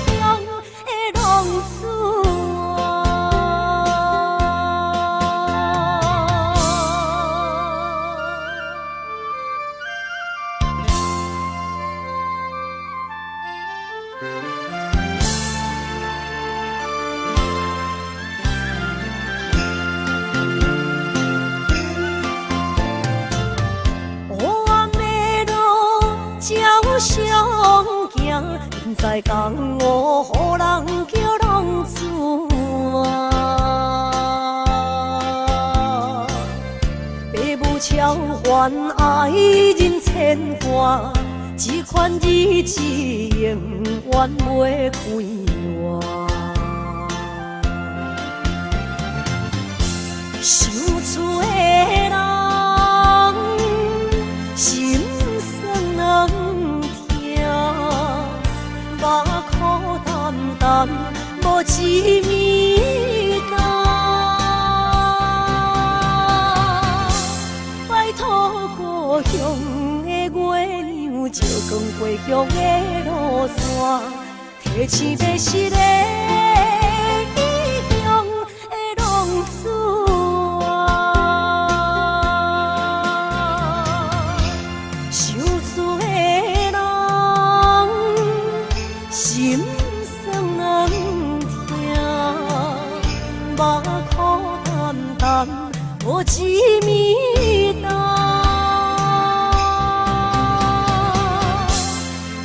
乡的浪子。相行，现在江湖，予人叫浪子啊！父母超还爱人牵挂，这款日子永远袂开换。受厝的人，心酸目苦淡淡，无一面红。拜托故乡的月亮，照光回乡的路线，提醒要是个异乡的浪子啊！受罪的人，心酸痛，目苦淡淡，无一面红。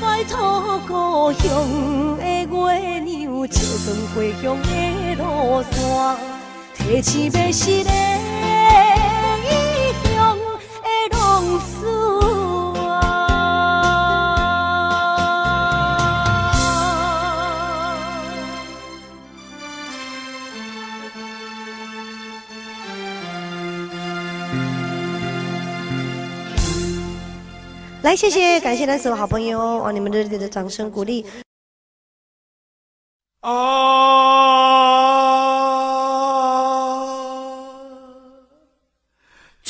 拜托故乡的月亮，照光回乡的路线，提醒要是个异乡的浪子啊！来，谢谢，感谢咱所有好朋友哦，你们热烈的掌声鼓励。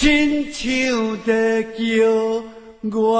亲像在叫我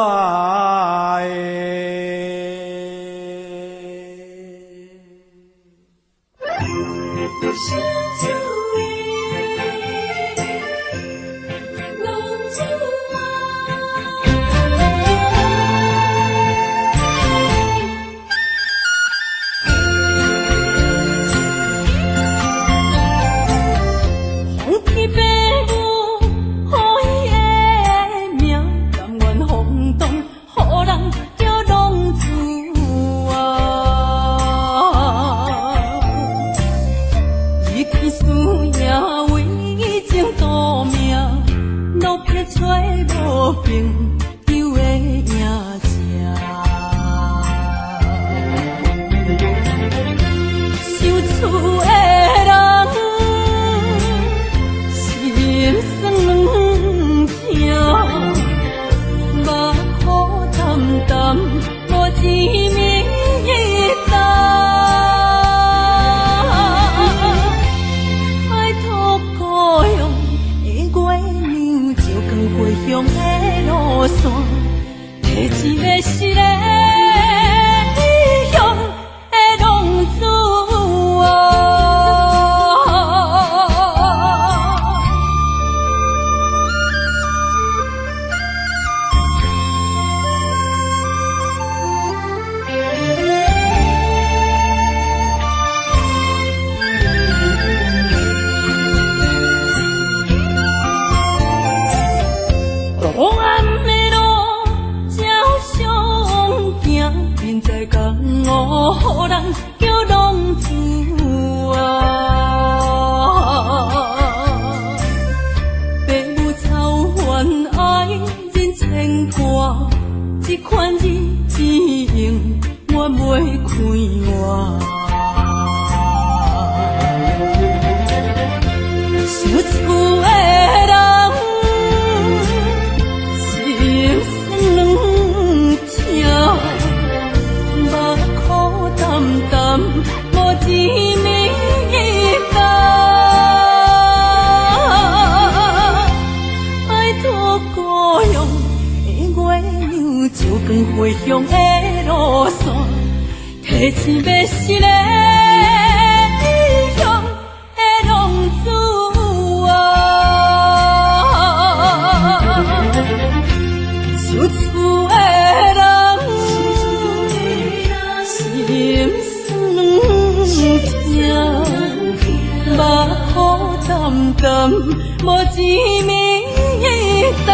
予人叫浪子啊！父母操烦爱人牵挂，这款日子用我袂开我。想厝的人心酸两条，目苦淡淡无滋味甘。拜托故乡的月亮，照光回乡的路线，提醒要是个异乡的浪子。想厝的人，心酸两条，目苦淡淡，无滋味甘。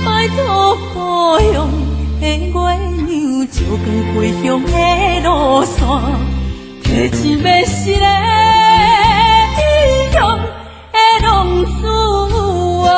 拜托故乡的月亮，照光回乡的路线，提醒要是个异乡的浪子啊！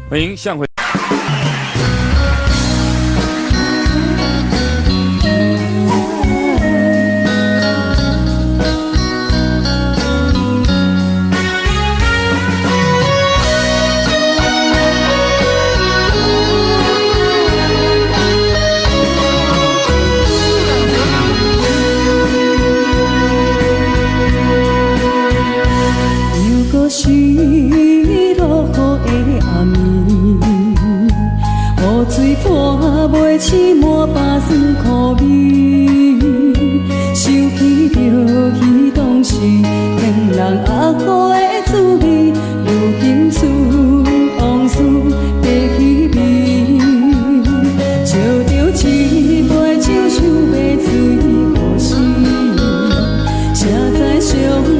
欢迎向回。是落雨的暗暝，雨水泼袂起满巴酸苦味，想起着彼当时天人合苦的滋味，如今思往事白稀微，笑着一杯酒想要醉过时，谁知伤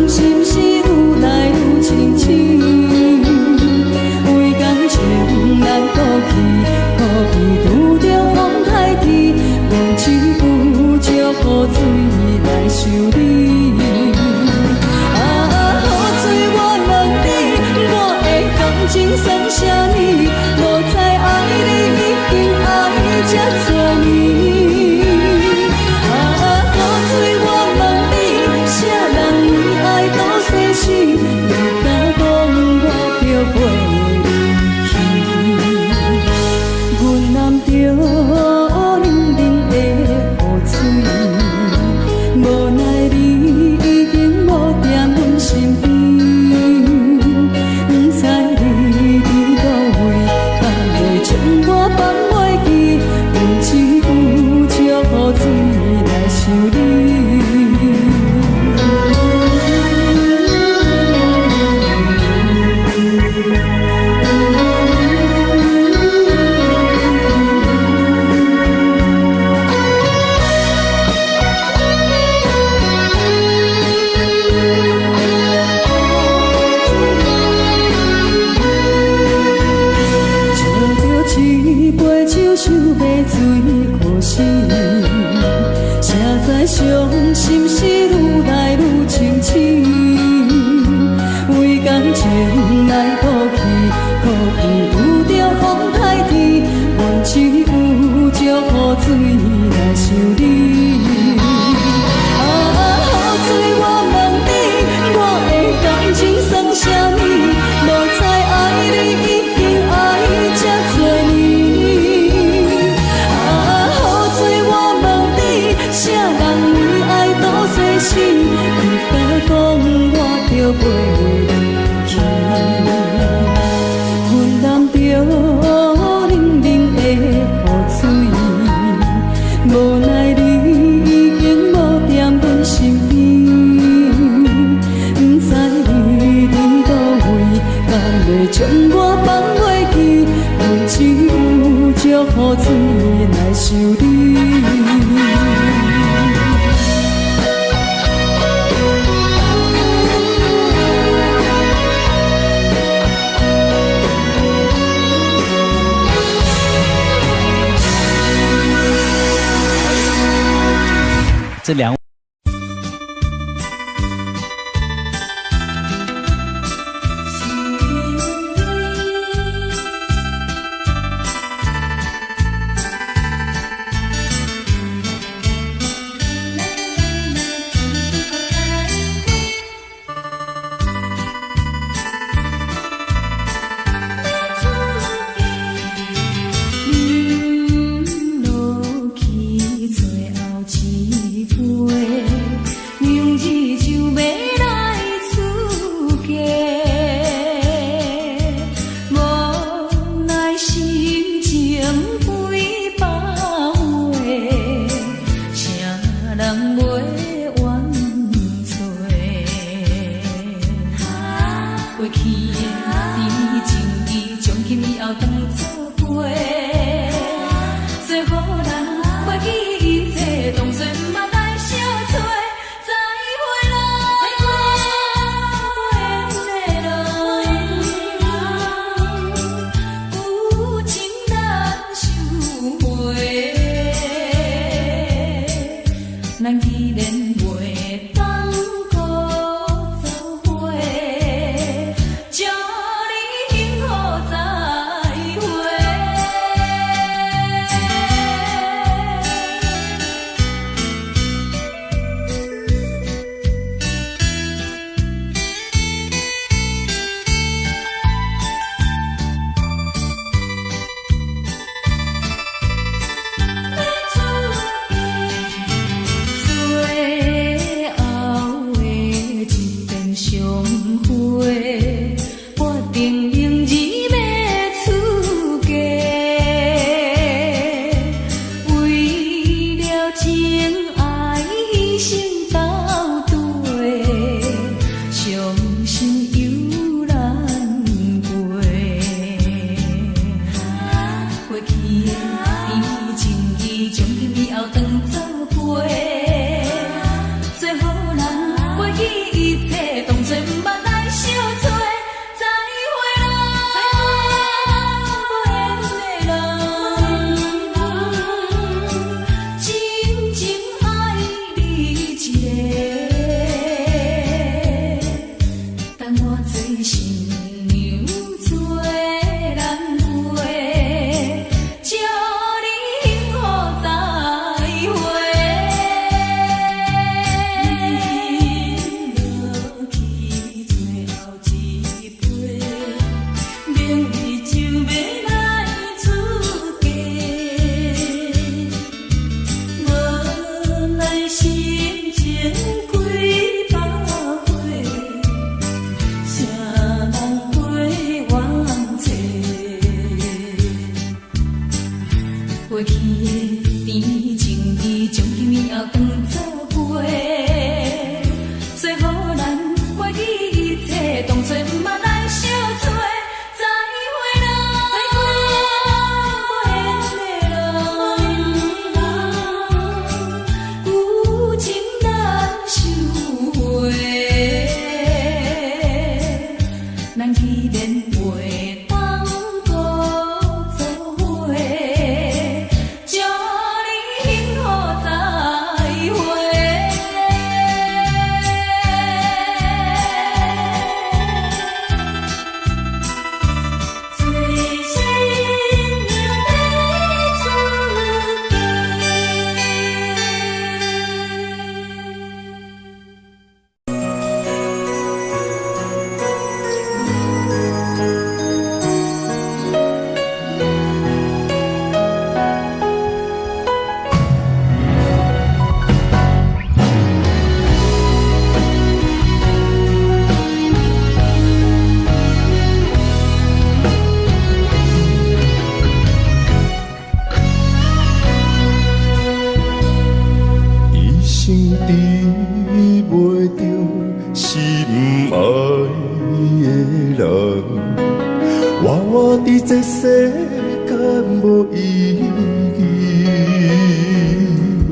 心事愈来愈清醒，为感情难过去，可比拄着风台起，阮只有借雨水来想你。啊，雨水我问你，我的感情算啥呢？无知爱你已经爱这多年。啊，雨水我问你，啥人为爱到世死？你敢讲我着袂离去？阮揽着冷冷的雨水，无奈你已经无踮阮身边，不知你伫倒位，敢会将我放袂记？阮只有借雨水来想你。一杯酒想要醉过时，谁知伤心事愈来愈清醒，为感情来过去，可比拄着风台起，阮只有借雨水来想你。啊，雨水我问你，我的感情算啥呢？无知爱你已经爱这多年。啥人为爱到世死？你敢讲我着袂离去？阮揽着冷冷的雨水，无奈你已经无踮阮身边，不知你伫倒位，敢会将我放袂记？阮只有借雨水来想你。这两落去最后一杯。我伫这世间无意义。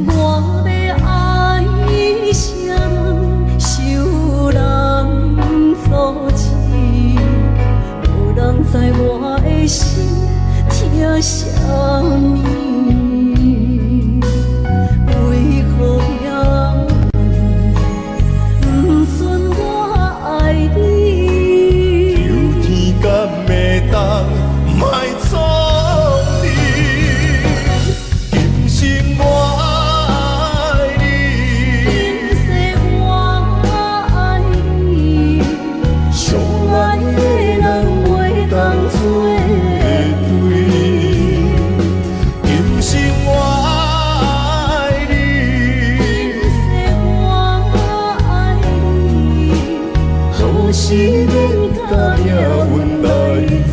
我要爱啥人，受人所欺，无人知我的心疼啥物。为何也不准我爱你？求天敢会当莫错你，今生我爱你，今世我爱你，相爱的人袂当做对。今生我爱你，今世我爱你，好时免甲命运来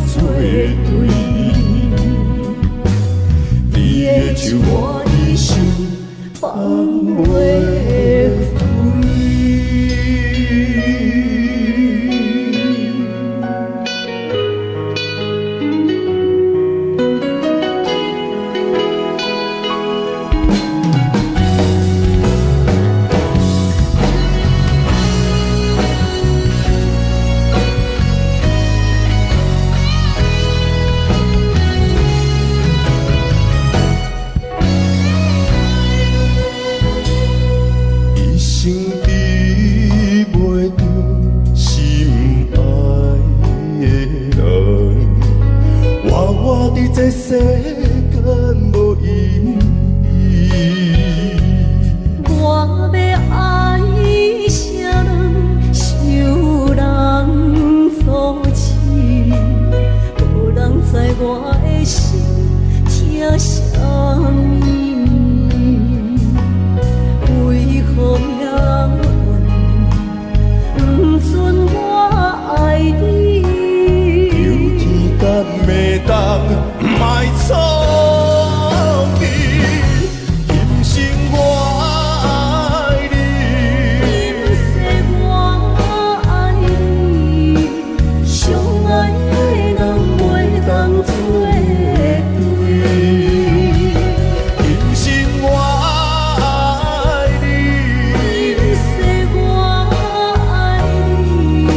作对。你的手我的心放袂开。一生比袂着心爱的人，我伫这世间无意义。我要爱啥人，受人所欺，无人知我的心疼啥物。为何命运不准我爱你？求天敢会当莫错你，今生我爱你，今世我爱你，相爱的人袂当做对。今生我爱你，今世我爱你，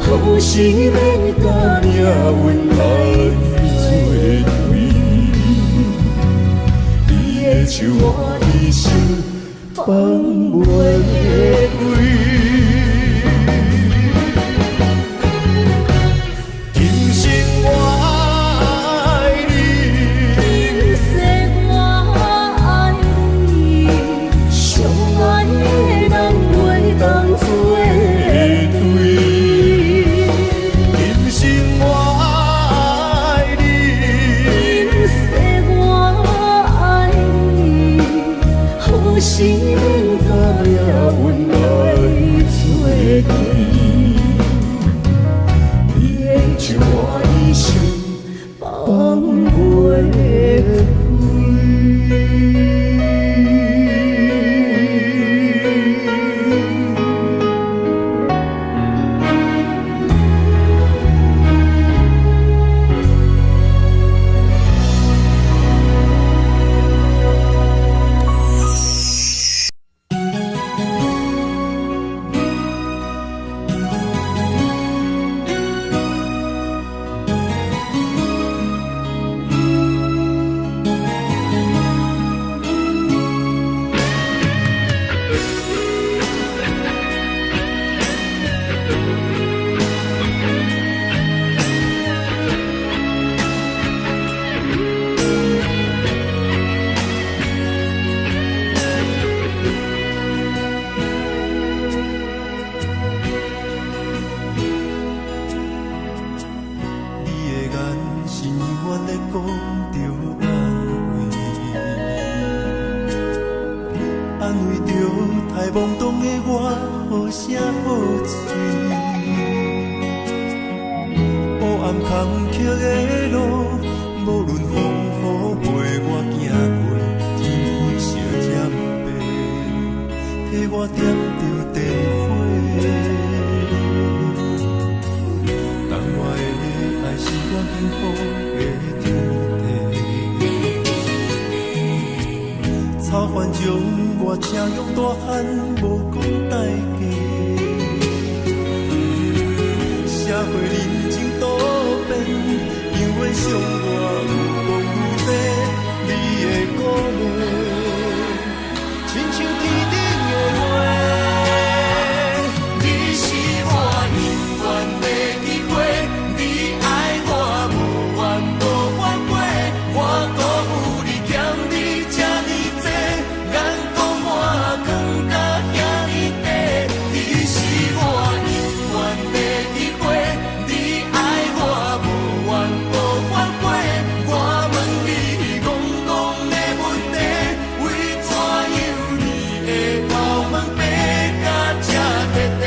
好时免甲命运来作对。你的手我的心放袂开。今生我爱你，今世我爱你，相爱的人袂当做对。今生我爱你，今世我爱你，好时免甲命运来作对。你的手我的心放袂开。幸福的天地，草原将我请用大汉，无讲代价。社会人情多变，因为伤我有讲有多，你的鼓励，亲像天顶的花。你是我永远的机会，你爱我无怨无反悔，我辜负你欠你这呢多，眼光我更加遐呢多。你是我永远的机会，你爱我无怨无反悔，我问你戆戆的问题，为怎样你的头毛白甲这地地？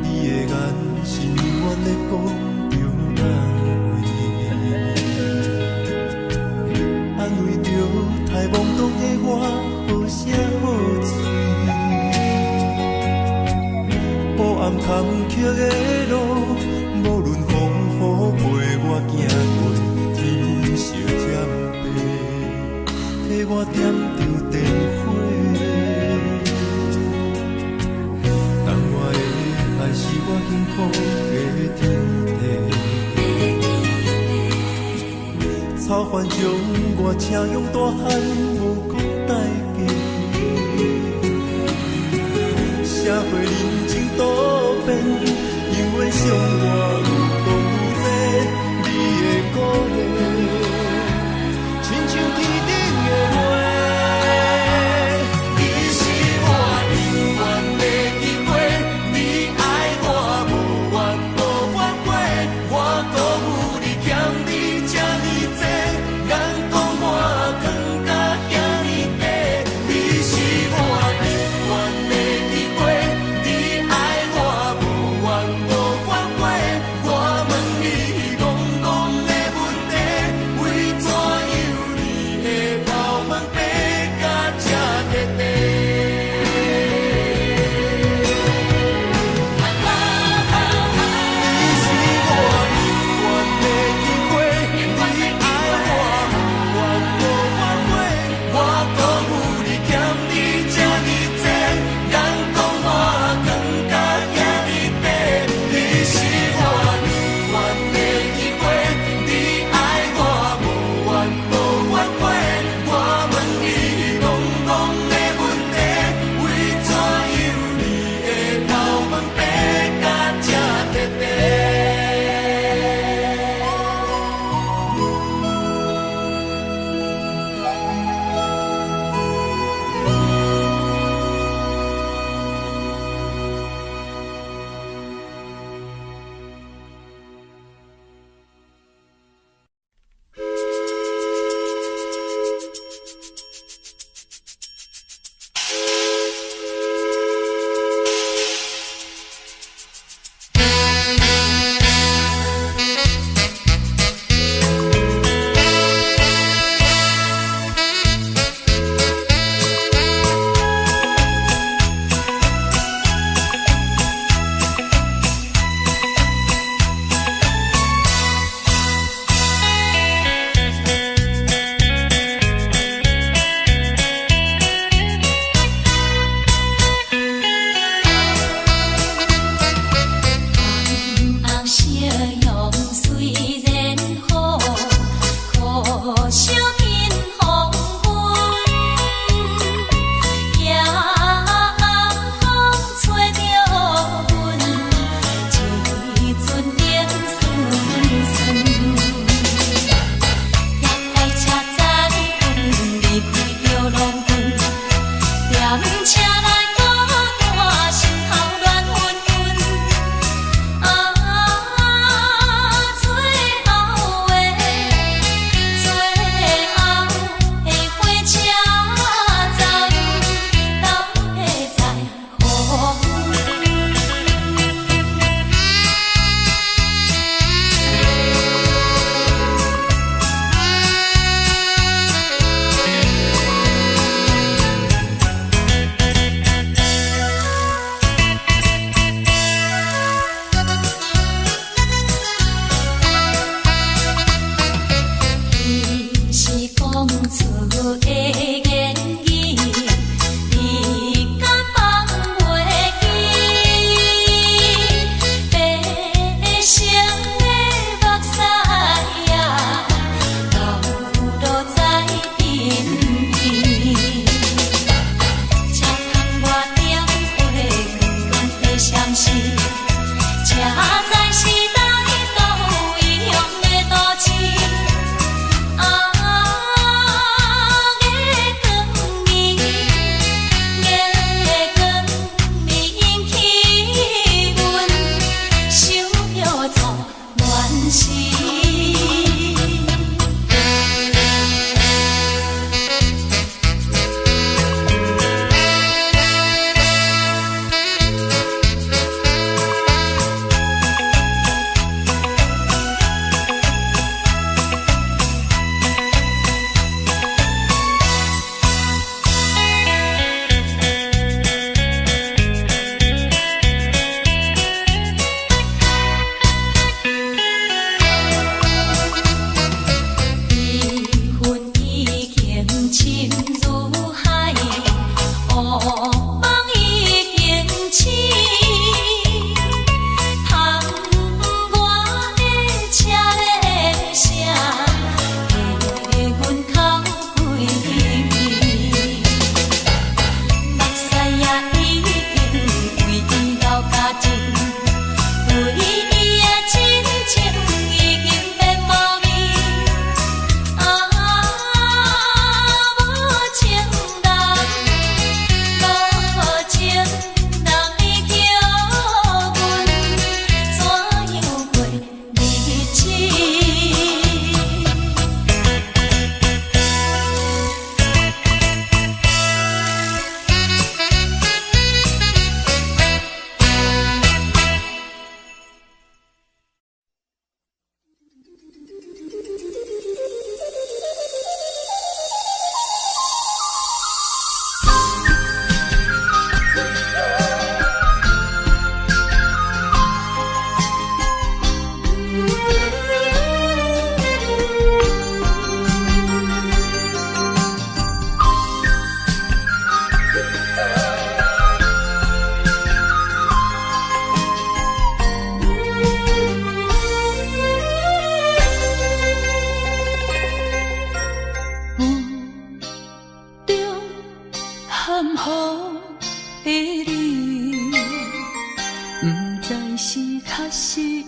你的眼是永远在讲着安慰，安慰着太懵懂的我，好声好嘴。黑暗坎坷的路，无论风雨陪我行过，天色渐白，替我点着灯火。但我的爱是我幸福的天地，草原将我请用大汉，无讲代价。社会人情多变，因为伤我有讲有多，你的鼓励，亲像天顶的花。你是我永远的机会，你爱我无怨无反悔，我辜负你欠你这呢多，眼光我更加遐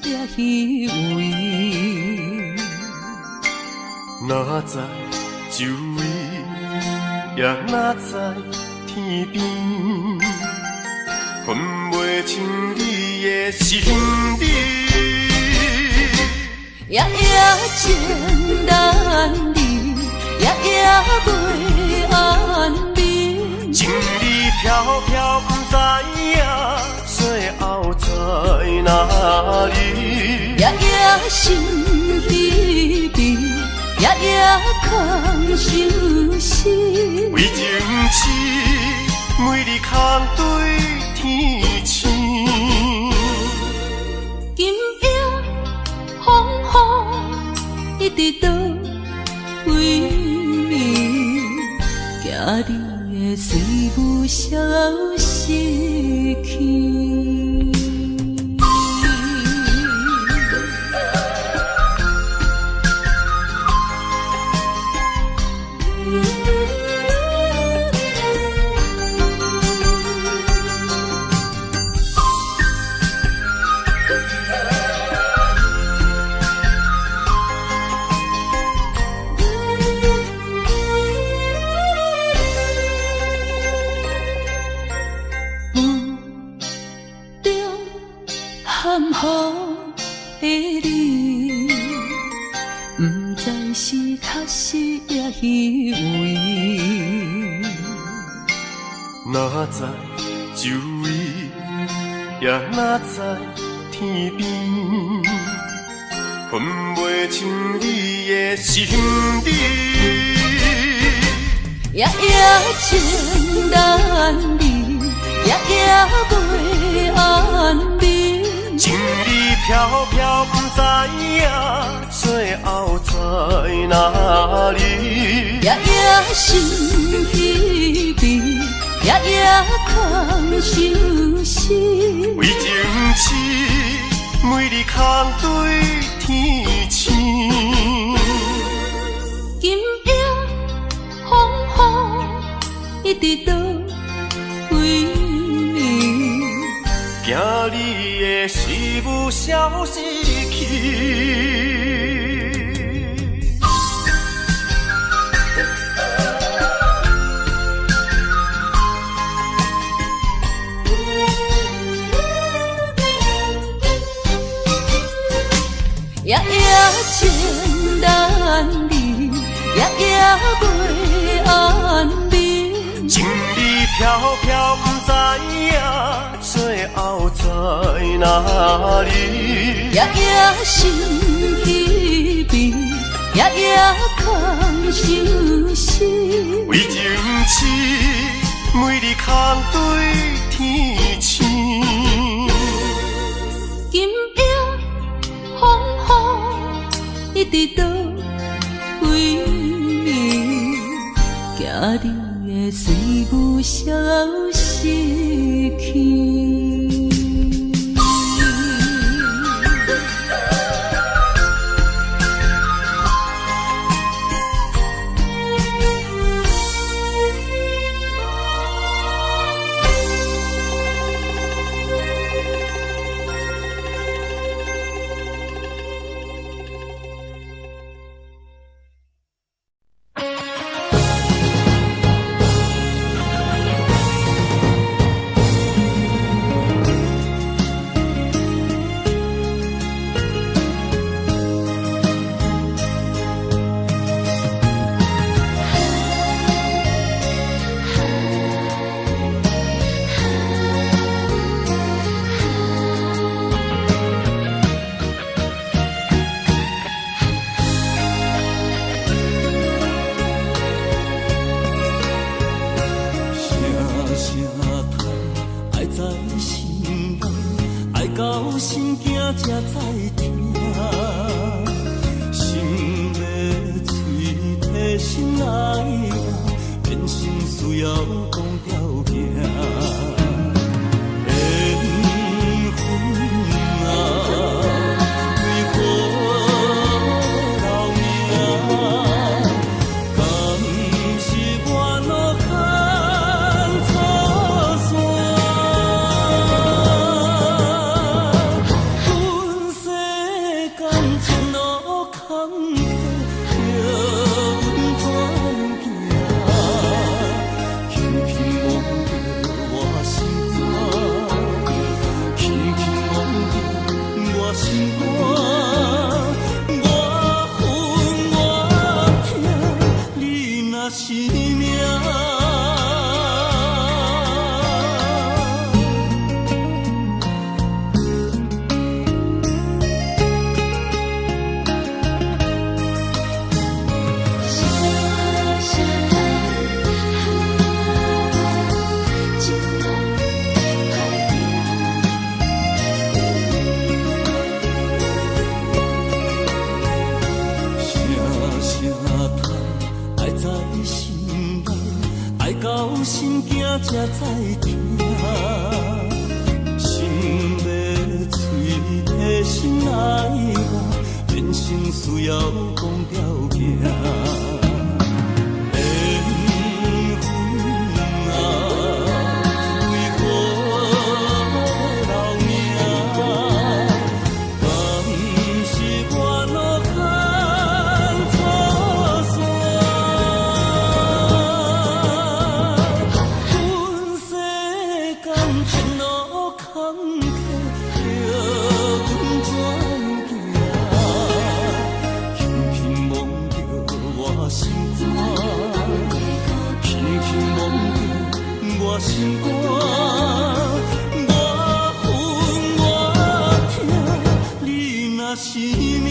也虚伪。哪知周围，也哪知天边，分袂清你的心理。夜夜情难离，夜夜袂安眠。情意飘飘，不知影最后在哪里。夜夜心悲悲，夜夜空相思。为情痴，每日空对天星。今夜风雨一直倒为你，惊你的随无消息去。含雨的你，不知是确实也虚伪。哪知周围，也哪知天边，分袂清你的心理。夜夜情难离，夜夜袂安眠。情意飘飘，不知影最后在哪里。夜夜心悲悲，夜夜空相思。为情痴，每日空对天星。今夜风雨一直倒为你，惊你的随无消息去。夜夜情难离，夜夜袂安眠。情意飘飘，不知影最后在哪里。夜夜心悲悲，夜夜空相思。为情痴，每日空对天星。今夜风雨一直倒为你，惊你的随无消息去。心肝，我恨我痛，你若是命。到心惊才知听，心要碎的心爱我，人生需要讲条行。心肝，我恨我痛，你若是命。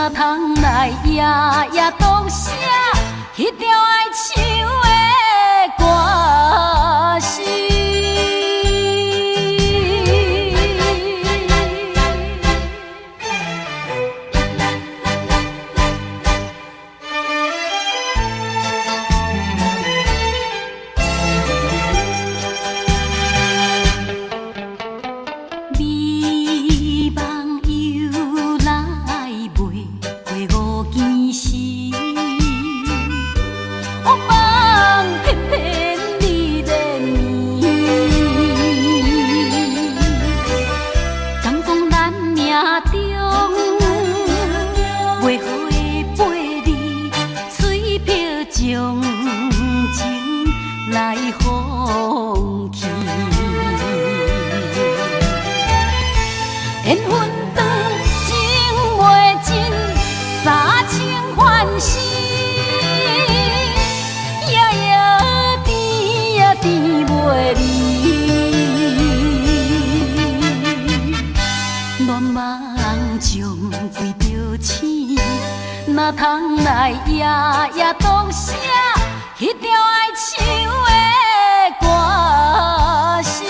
哪通来夜夜当写迄条爱唱的歌词？美梦又来袂过五更时，黑梦偏偏你连绵。敢讲咱命中袂好的陪你，水漂将情来放弃。缘分长情袂尽，三情换死，夜夜甜也甜袂离。乱梦将规着醒，哪通来夜夜当写迄条爱唱的歌词？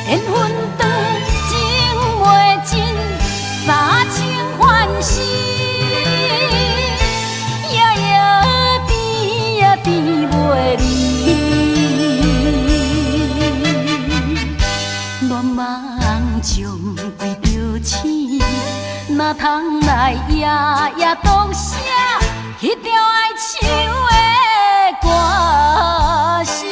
缘分长情袂尽，三情换死，夜夜甜也甜袂离。乱梦将规着醒，哪通来夜夜当写迄条爱唱的歌词？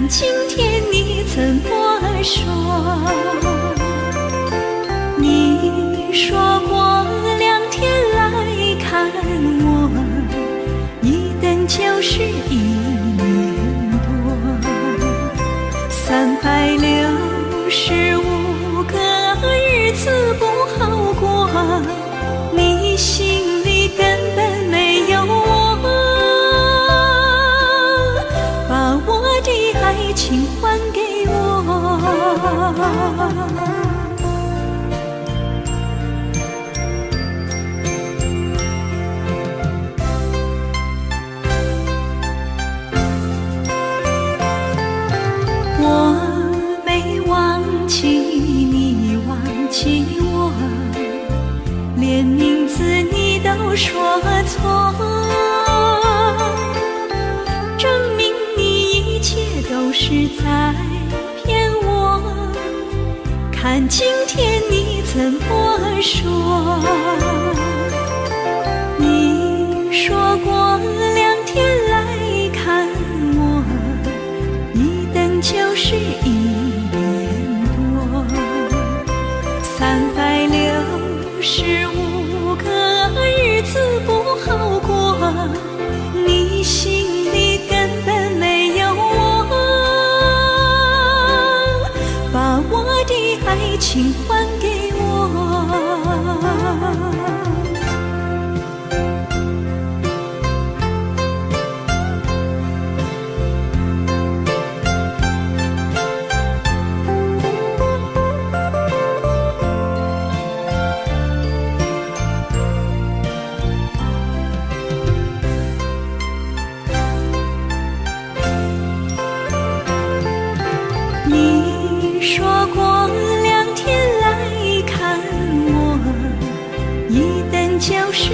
看今天你怎么说？你说过2天来看我，一等就是1年多。365个日子不好过，你心里根本没有我，把我的爱情还给我。我没忘记你忘记我，连名字你都说错，证明你一切都是在骗我。看今天你怎么说？你说过2天来看我，一等就是1年多。365个日子不好过，你心里根本没有我，把我的爱情还给我。你说过2天来看我，一等就是1